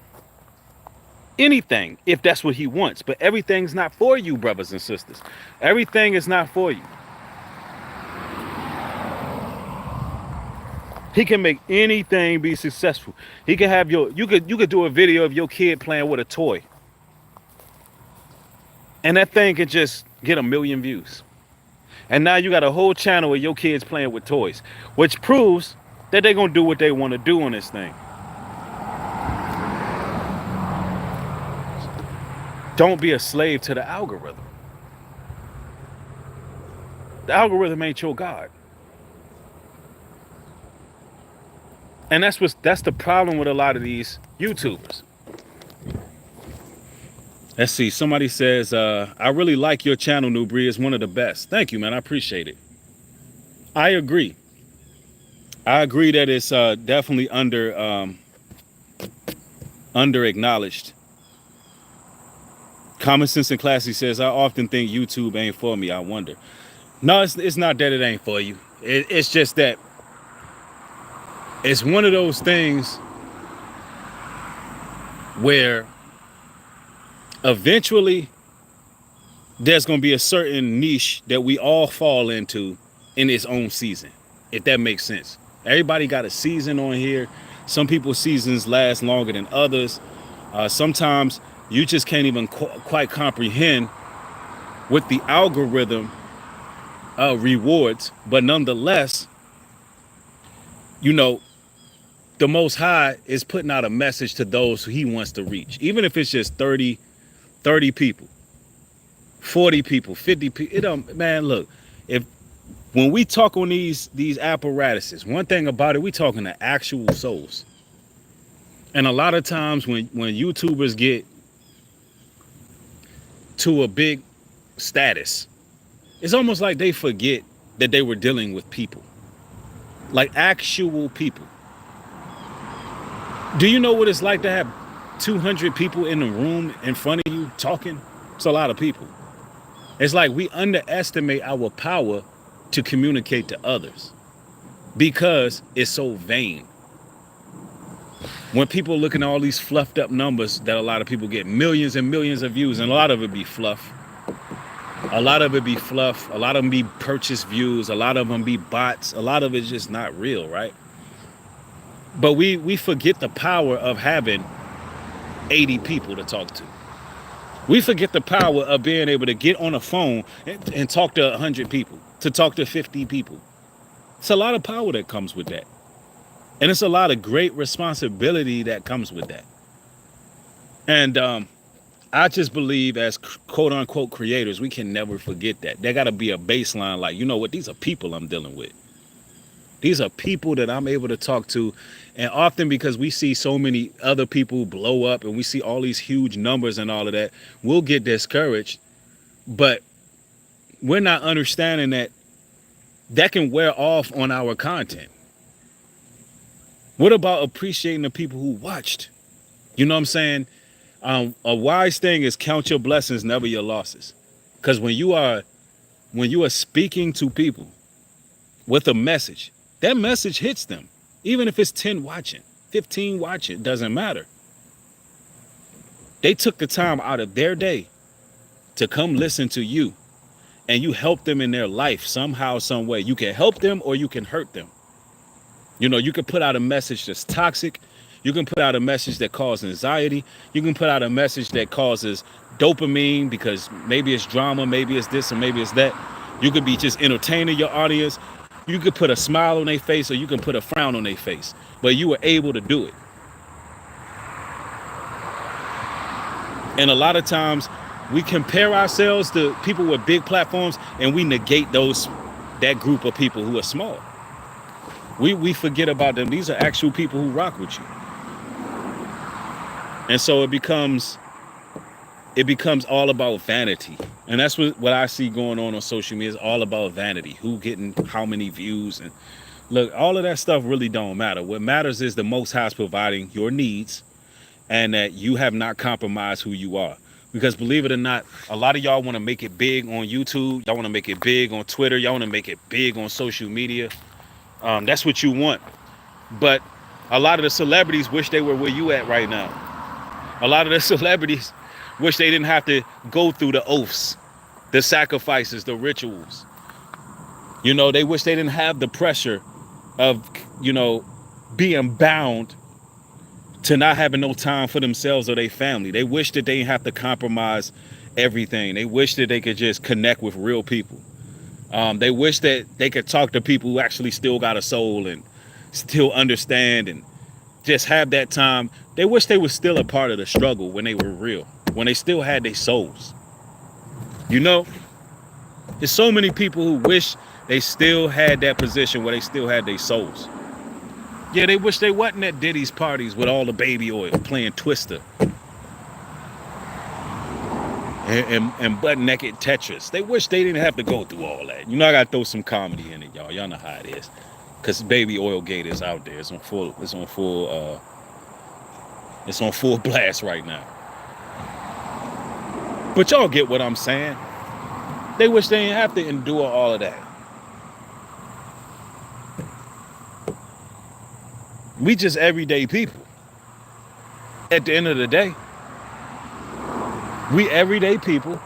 Anything, if that's what he wants. But everything's not for you, brothers and sisters. Everything is not for you. He can make anything be successful. He can have you could do a video of your kid playing with a toy. And that thing can just get 1 million views. And now you got a whole channel of your kids playing with toys, which proves that they're going to do what they want to do on this thing. Don't be a slave to the algorithm. The algorithm ain't your God. And that's the problem with a lot of these YouTubers. Let's see. Somebody says, I really like your channel, Nubri. It's one of the best. Thank you, man. I appreciate it. I agree. I agree that it's definitely under acknowledged. Common Sense and Classy says, I often think YouTube ain't for me. I wonder. No, it's not that it ain't for you. It's just that it's one of those things where eventually there's going to be a certain niche that we all fall into in its own season, if that makes sense. Everybody got a season on here. Some people's seasons last longer than others. Sometimes you just can't even quite comprehend what the algorithm rewards, but nonetheless, you know, the Most High is putting out a message to those who he wants to reach, even if it's just 30 people, 40 people, 50 people. It don't, man, look, when we talk on these apparatuses, one thing about it, we talking to actual souls. And a lot of times when YouTubers get to a big status, it's almost like they forget that they were dealing with people, like actual people. Do you know what it's like to have 200 people in the room in front of you talking? It's a lot of people. It's like we underestimate our power to communicate to others because it's so vain. When people look at all these fluffed up numbers that a lot of people get, millions and millions of views, and a lot of it be fluff. A lot of it be fluff. A lot of them be purchased views. A lot of them be bots. A lot of it's just not real, right? But we forget the power of having 80 people to talk to. We forget the power of being able to get on a phone and talk to 100 people, to talk to 50 people. It's a lot of power that comes with that. And it's a lot of great responsibility that comes with that. And I just believe as quote unquote creators, we can never forget that. There got to be a baseline like, you know what, these are people I'm dealing with. These are people that I'm able to talk to. And often because we see so many other people blow up and we see all these huge numbers and all of that, we'll get discouraged. But we're not understanding that that can wear off on our content. What about appreciating the people who watched? You know what I'm saying? A wise thing is count your blessings, never your losses. Because when you are speaking to people with a message, that message hits them. Even if it's 10 watching, 15 watching, doesn't matter. They took the time out of their day to come listen to you, and you help them in their life somehow, some way. You can help them or you can hurt them. You know, you can put out a message that's toxic. You can put out a message that causes anxiety. You can put out a message that causes dopamine because maybe it's drama, maybe it's this, or maybe it's that. You could be just entertaining your audience. You could put a smile on their face or you can put a frown on their face. But you were able to do it. And a lot of times we compare ourselves to people with big platforms and we negate that group of people who are small. We forget about them. These are actual people who rock with you. And so it becomes all about vanity. And that's what I see going on social media is all about vanity. Who getting how many views. And look, all of that stuff really don't matter. What matters is the Most High is providing your needs and that you have not compromised who you are. Because believe it or not, a lot of y'all want to make it big on YouTube. Y'all want to make it big on Twitter. Y'all want to make it big on social media. That's what you want. But a lot of the celebrities wish they were where you at right now. A lot of the celebrities wish they didn't have to go through the oaths, the sacrifices, the rituals. You know, they wish they didn't have the pressure of, you know, being bound to not having no time for themselves or their family. They wish that they didn't have to compromise everything. They wish that they could just connect with real people. They wish that they could talk to people who actually still got a soul and still understand and just have that time. They wish they were still a part of the struggle when they were real, when they still had their souls. You know, there's so many people who wish they still had that position where they still had their souls. Yeah, they wish they wasn't at Diddy's parties with all the baby oil playing Twister and butt naked Tetris. They wish they didn't have to go through all that. You know, I gotta throw some comedy in it, y'all. Y'all know how it is. Cause baby oil gate is out there. It's on full blast right now. But y'all get what I'm saying. They wish they didn't have to endure all of that. We just everyday people. At the end of the day, we everyday people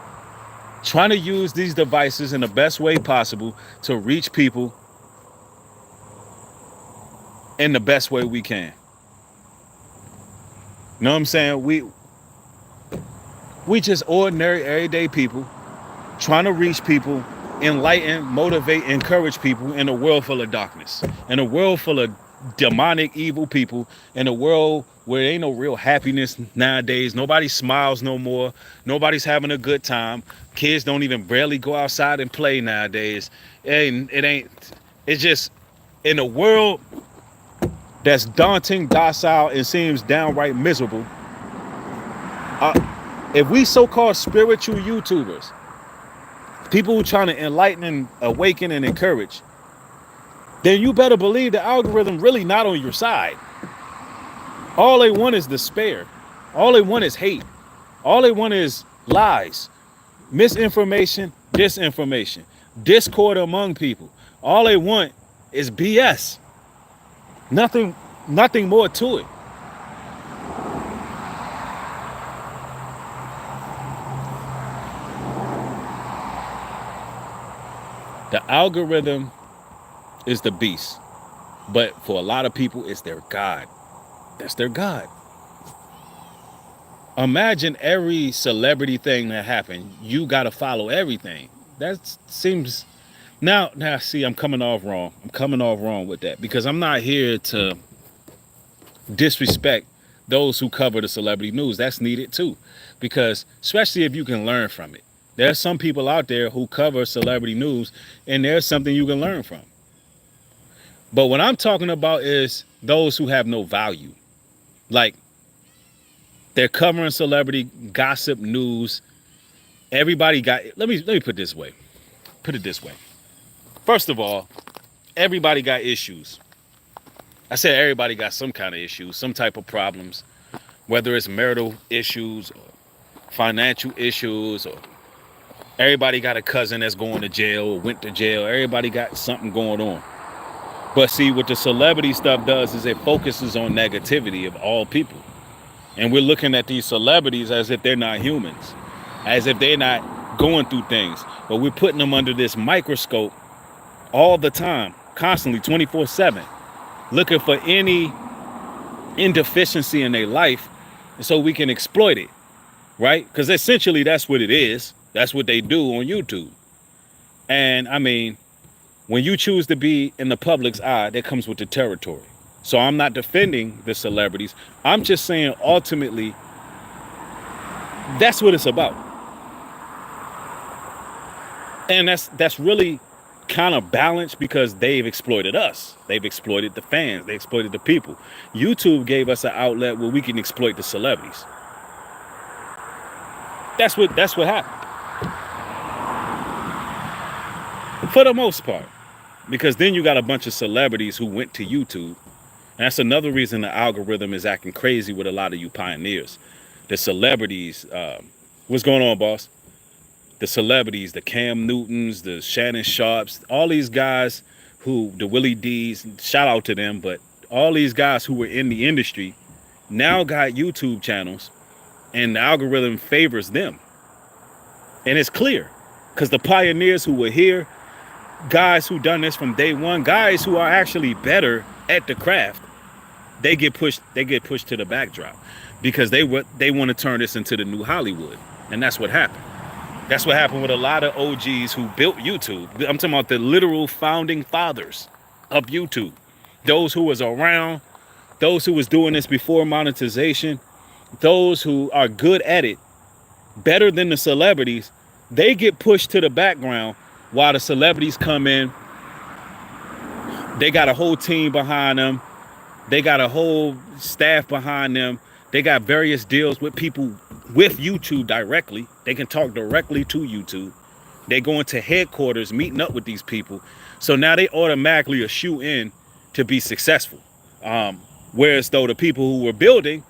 trying to use these devices in the best way possible to reach people in the best way we can. You know what I'm saying? We just ordinary, everyday people trying to reach people, enlighten, motivate, encourage people in a world full of darkness, in a world full of demonic, evil people, in a world where there ain't no real happiness nowadays. Nobody smiles no more. Nobody's having a good time. Kids don't even barely go outside and play nowadays. It's just in a world that's daunting, docile, and seems downright miserable. If we so-called spiritual YouTubers, people who trying to enlighten and awaken and encourage, then you better believe the algorithm really not on your side. All they want is despair. All they want is hate. All they want is lies, misinformation, disinformation, discord among people. All they want is BS. Nothing more to it. The algorithm is the beast, but for a lot of people, it's their God. That's their God. Imagine every celebrity thing that happened. You got to follow everything. That seems now see, I'm coming off wrong. I'm coming off wrong with that because I'm not here to disrespect those who cover the celebrity news. That's needed too, because especially if you can learn from it. There's some people out there who cover celebrity news and there's something you can learn from. But what I'm talking about is those who have no value. Like, they're covering celebrity gossip news. Everybody got, let me put this way. Put it this way. First of all, everybody got issues. I said everybody got some kind of issues, some type of problems, whether it's marital issues or financial issues, or everybody got a cousin that's going to jail or went to jail. Everybody got something going on. But see, what the celebrity stuff does is it focuses on negativity of all people. And we're looking at these celebrities as if they're not humans, as if they're not going through things. But we're putting them under this microscope all the time, constantly, 24/7, looking for any indeficiency in their life so we can exploit it, right? Because essentially that's what it is. That's what they do on YouTube. And I mean, when you choose to be in the public's eye, that comes with the territory. So I'm not defending the celebrities. I'm just saying ultimately, that's what it's about. And that's really kind of balanced because they've exploited us. They've exploited the fans. They exploited the people. YouTube gave us an outlet where we can exploit the celebrities. That's what happened. For the most part. Because then you got a bunch of celebrities who went to YouTube. And that's another reason the algorithm is acting crazy with a lot of you pioneers. The celebrities, what's going on, boss? The celebrities, the Cam Newtons, the Shannon Sharps, all these guys who, the Willie D's, shout out to them, but all these guys who were in the industry now got YouTube channels and the algorithm favors them. And it's clear because the pioneers who were here, guys who done this from day one, guys who are actually better at the craft, they get pushed to the backdrop because they want to turn this into the new Hollywood. And that's what happened. That's what happened with a lot of OGs who built YouTube. I'm talking about the literal founding fathers of YouTube. Those who was around, those who was doing this before monetization, those who are good at it, better than the celebrities, they get pushed to the background while the celebrities come in. They got a whole team behind them. They got a whole staff behind them. They got various deals with people with YouTube directly. They can talk directly to YouTube. They go into headquarters, meeting up with these people. So now they automatically are shoe in to be successful. Whereas though the people who were building,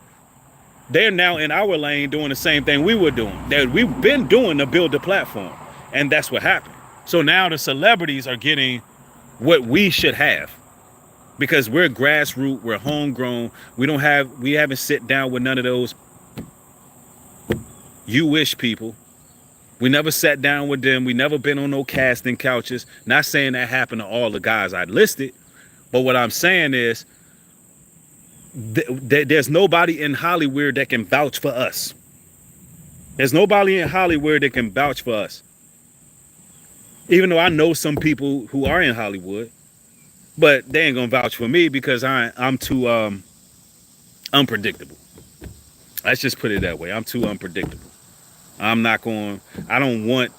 they're now in our lane doing the same thing we were doing. That we've been doing to build the platform. And that's what happened. So now the celebrities are getting what we should have. Because we're grassroots, we're homegrown. We haven't sit down with none of those you-ish people. We never sat down with them. We never been on no casting couches. Not saying that happened to all the guys I listed. But what I'm saying is there's nobody in Hollywood that can vouch for us. There's nobody in Hollywood that can vouch for us. Even though I know some people who are in Hollywood. But they ain't gonna vouch for me because I'm too unpredictable. Let's just put it that way. I'm too unpredictable. I don't want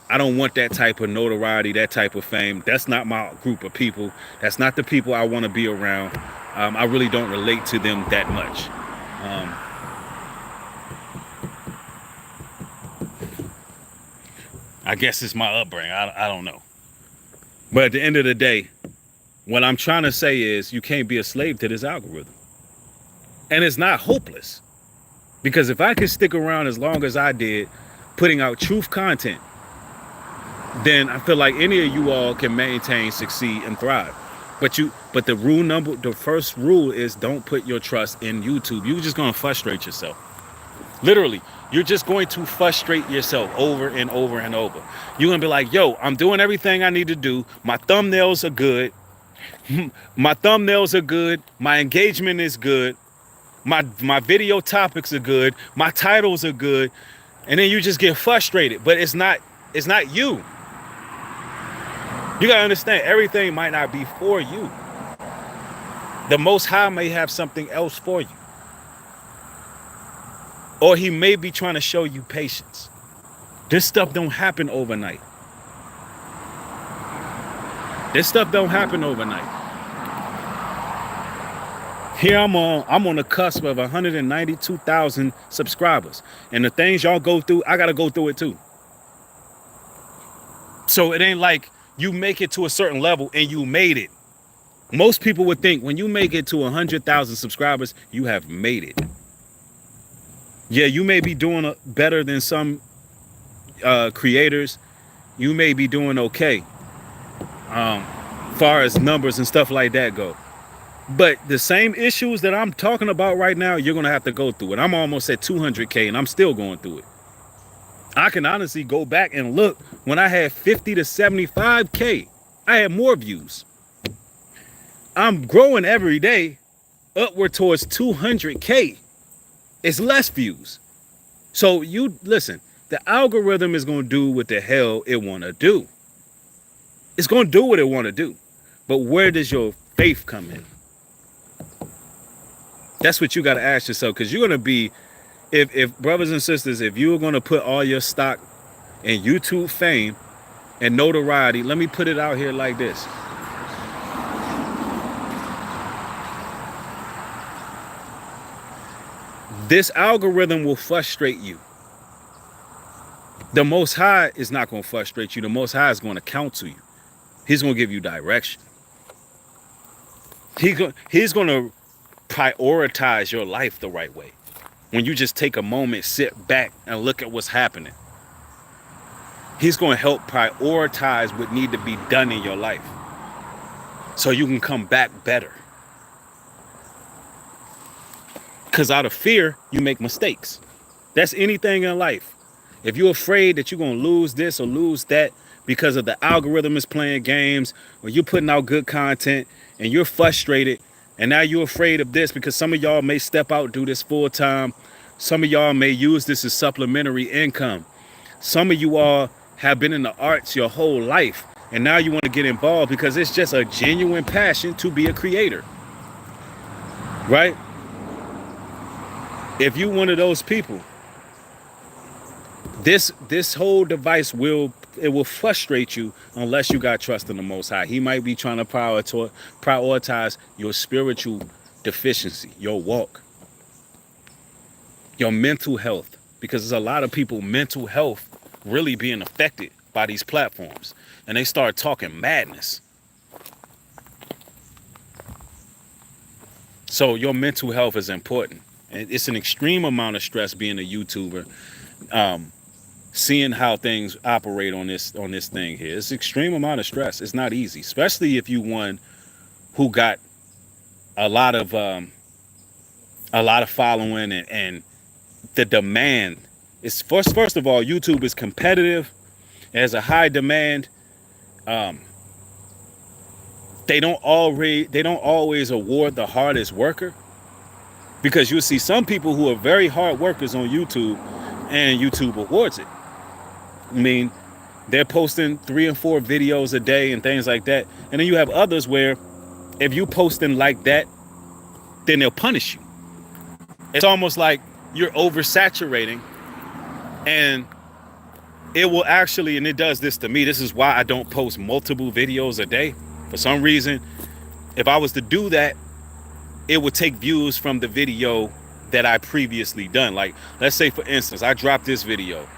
that type of notoriety, that type of fame. That's not my group of people. That's not the people I want to be around. I really don't relate to them that much. I guess it's my upbringing. I don't know. But at the end of the day, what I'm trying to say is you can't be a slave to this algorithm. And it's not hopeless. Because if I could stick around as long as I did, putting out truth content, then I feel like any of you all can maintain, succeed, and thrive. But the first rule is don't put your trust in YouTube. You're just gonna frustrate yourself. Literally, you're just going to frustrate yourself over and over and over. You're gonna be like, yo, I'm doing everything I need to do. My thumbnails are good. My thumbnails are good. My engagement is good. My video topics are good. My titles are good. And then you just get frustrated. But it's not you. You gotta understand, everything might not be for you. The Most High may have something else for you. Or he may be trying to show you patience. This stuff don't happen overnight. Here I'm on the cusp of 192,000 subscribers. And the things y'all go through, I gotta go through it too. So it ain't like you make it to a certain level and you made it. Most people would think when you make it to 100,000 subscribers, you have made it. Yeah, you may be doing better than some creators. You may be doing okay, far as numbers and stuff like that go. But the same issues that I'm talking about right now, you're gonna have to go through it. I'm almost at 200K and I'm still going through it. I can honestly go back and look when I had 50 to 75K, I had more views. I'm growing every day upward towards 200K. It's less views. So you listen, the algorithm is going to do what the hell it want to do. It's going to do what it want to do. But where does your faith come in? That's what you got to ask yourself, because you're going to be, if brothers and sisters, if you're going to put all your stock in YouTube fame and notoriety, let me put it out here like this. This algorithm will frustrate you. The Most High is not going to frustrate you. The Most High is going to counsel you. He's going to give you direction. He's going to prioritize your life the right way. When you just take a moment, sit back and look at what's happening. He's going to help prioritize what need to be done in your life so you can come back better. Because out of fear, you make mistakes. That's anything in life. If you're afraid that you're going to lose this or lose that because of the algorithm is playing games, or you're putting out good content and you're frustrated, and now you're afraid of this because some of y'all may step out, do this full time. Some of y'all may use this as supplementary income. Some of you all have been in the arts your whole life, and now you want to get involved because it's just a genuine passion to be a creator, right? If you one of those people, this whole device will frustrate you unless you got trust in the Most High. He might be trying to prioritize your spiritual deficiency, your walk, your mental health, because there's a lot of people mental health really being affected by these platforms, and they start talking madness. So your mental health is important. And it's an extreme amount of stress being a YouTuber, seeing how things operate on this thing here. It's an extreme amount of stress. It's not easy, especially if you one who got a lot of following, and the demand is first of all, YouTube is competitive. It has a high demand. They don't always award the hardest worker. Because you'll see some people who are very hard workers on YouTube, and YouTube awards it. I mean, they're posting 3 and 4 videos a day and things like that. And then you have others where if you posting like that, then they'll punish you. It's almost like you're oversaturating, and it will actually, and it does this to me. This is why I don't post multiple videos a day. For some reason, if I was to do that, it would take views from the video that I previously done. Like, let's say, for instance, I dropped this video.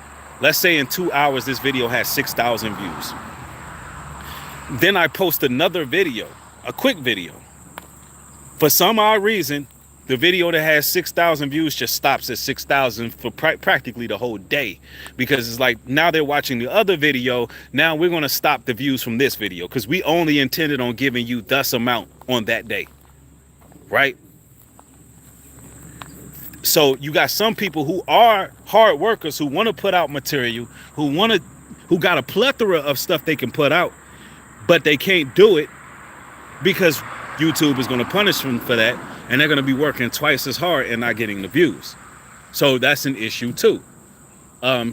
Let's say in 2 hours, this video has 6,000 views. Then I post another video, a quick video. For some odd reason, the video that has 6,000 views just stops at 6,000 for practically the whole day. Because it's like, now they're watching the other video. Now we're going to stop the views from this video because we only intended on giving you this amount on that day. Right? So you got some people who are hard workers, who want to put out material, who got a plethora of stuff they can put out, but they can't do it because YouTube is going to punish them for that, and they're going to be working twice as hard and not getting the views. So that's an issue too.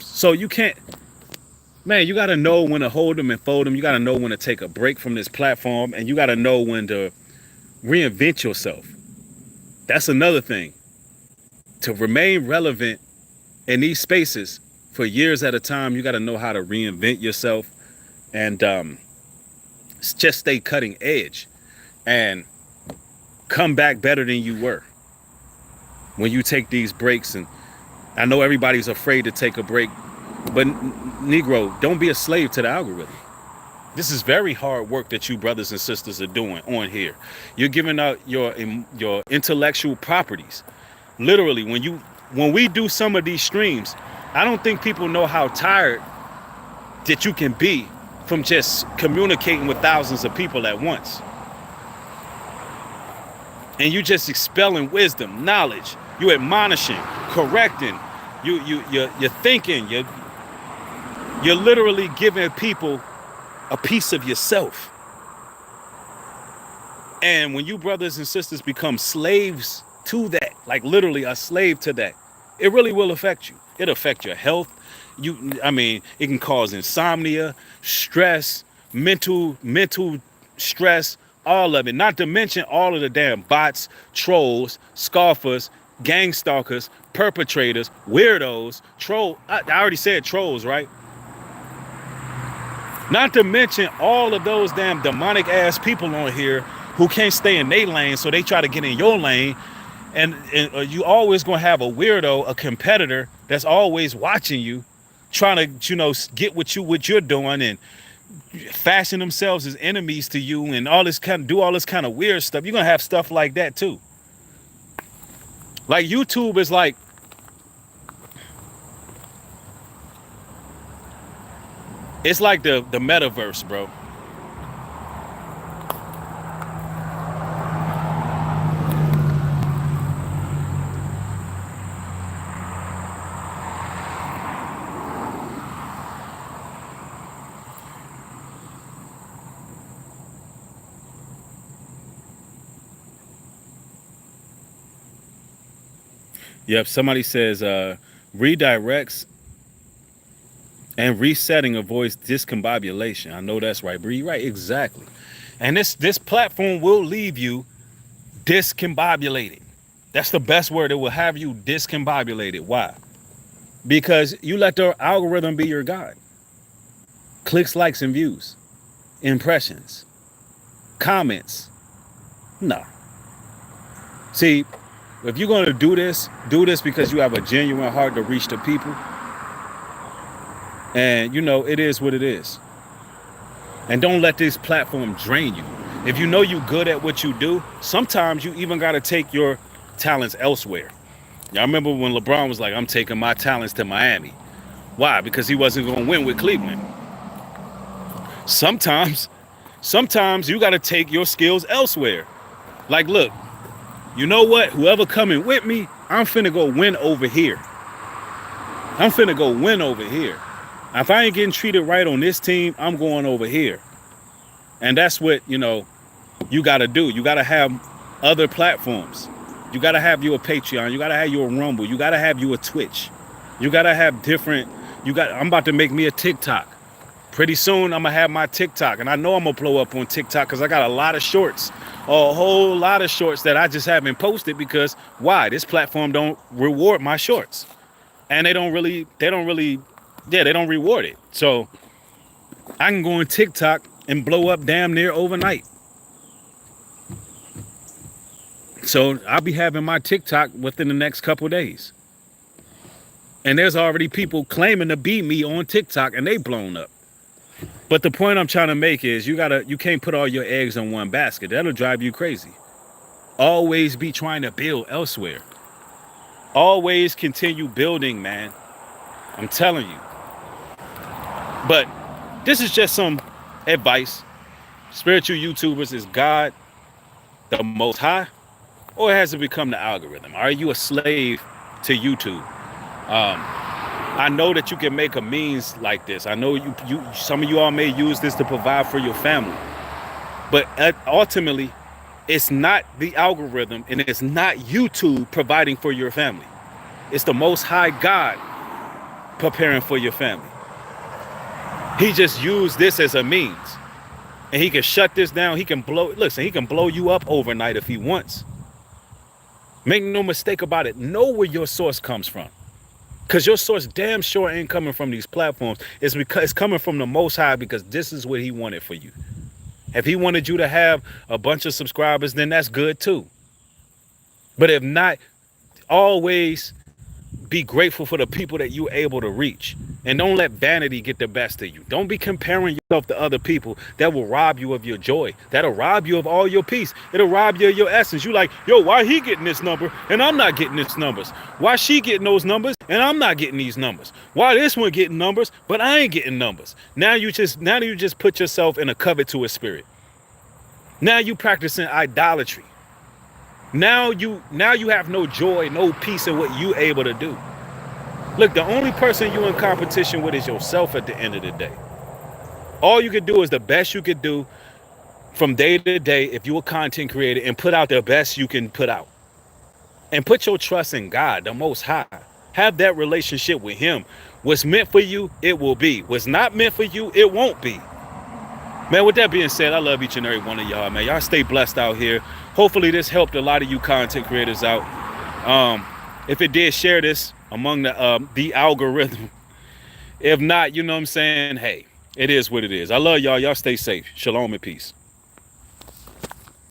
So you can't, man, you got to know when to hold them and fold them. You got to know when to take a break from this platform, and you got to know when to reinvent yourself. That's another thing. To remain relevant in these spaces for years at a time, you got to know how to reinvent yourself and just stay cutting edge. And come back better than you were when you take these breaks. And I know everybody's afraid to take a break, but Negro, don't be a slave to the algorithm. This is very hard work that you brothers and sisters are doing on here. You're giving out your intellectual properties. Literally, when we do some of these streams, I don't think people know how tired that you can be from just communicating with thousands of people at once. And you just expelling wisdom, knowledge, you admonishing, correcting, you're thinking, you're literally giving people a piece of yourself. And when you brothers and sisters become slaves to that, like literally a slave to that, it really will affect you. It'll affect your health. It can cause insomnia, stress, mental stress, all of it. Not to mention all of the damn bots, trolls, scoffers, gang stalkers, perpetrators, weirdos, I already said trolls, right? Not to mention all of those damn demonic ass people on here who can't stay in their lane, so they try to get in your lane. And you always gonna have a weirdo, a competitor that's always watching you, trying to, get what you're doing and fashion themselves as enemies to you and all this kind of weird stuff. You're gonna have stuff like that too. Like YouTube is like, it's like the metaverse, bro. Yep, somebody says redirects and resetting avoids discombobulation. I know that's right, Bree. Right, exactly. And this platform will leave you discombobulated. That's the best word. It will have you discombobulated. Why? Because you let the algorithm be your guide. Clicks, likes, and views. Impressions. Comments. No. See, if you're going to do this because you have a genuine heart to reach the people. And, it is what it is. And don't let this platform drain you. If you know you're good at what you do, sometimes you even got to take your talents elsewhere. Y'all remember when LeBron was like, I'm taking my talents to Miami. Why? Because he wasn't going to win with Cleveland. Sometimes you got to take your skills elsewhere. Like, look, you know what? Whoever coming with me, I'm finna go win over here. If I ain't getting treated right on this team, I'm going over here. And that's what, you got to do. You got to have other platforms. You got to have your Patreon. You got to have your Rumble. You got to have your Twitch. You got to have different. I'm about to make me a TikTok. Pretty soon, I'm going to have my TikTok. And I know I'm going to blow up on TikTok because I got a lot of shorts. A whole lot of shorts that I just haven't posted because why? This platform don't reward my shorts. And they don't reward it. So I can go on TikTok and blow up damn near overnight. So I'll be having my TikTok within the next couple of days. And there's already people claiming to be me on TikTok and they blown up. But the point I'm trying to make is you can't put all your eggs in one basket. That'll drive you crazy. Always be trying to build elsewhere. Always continue building, man. I'm telling you. But this is just some advice. Spiritual YouTubers, is God the Most High? Or has it become the algorithm? Are you a slave to YouTube? I know that you can make a means like this. I know some of you all may use this to provide for your family. But ultimately, it's not the algorithm and it's not YouTube providing for your family. It's the Most High God preparing for your family. He just used this as a means. And he can shut this down. He can blow you up overnight if he wants. Make no mistake about it. Know where your source comes from. Because your source damn sure ain't coming from these platforms. It's coming from the Most High because this is what he wanted for you. If he wanted you to have a bunch of subscribers, then that's good too. But if not, always be grateful for the people that you're able to reach. And don't let vanity get the best of you. Don't be comparing yourself to other people. That will rob you of your joy. That'll rob you of all your peace. It'll rob you of your essence. You like, yo, why he getting this number and I'm not getting this numbers? Why she getting those numbers and I'm not getting these numbers? Why this one getting numbers but I ain't getting numbers? Now you just put yourself in a covetous spirit. Now you practicing idolatry. Now you have no joy, no peace in what you able to do. Look, the only person you in competition with is yourself at the end of the day. All you can do is the best you could do from day to day if you're a content creator and put out the best you can put out. And put your trust in God, the Most High. Have that relationship with Him. What's meant for you, it will be. What's not meant for you, it won't be. Man, with that being said, I love each and every one of y'all, man. Y'all stay blessed out here. Hopefully this helped a lot of you content creators out. If it did, share this among the algorithm. If not, you know what I'm saying? Hey, it is what it is. I love y'all. Y'all stay safe. Shalom and peace.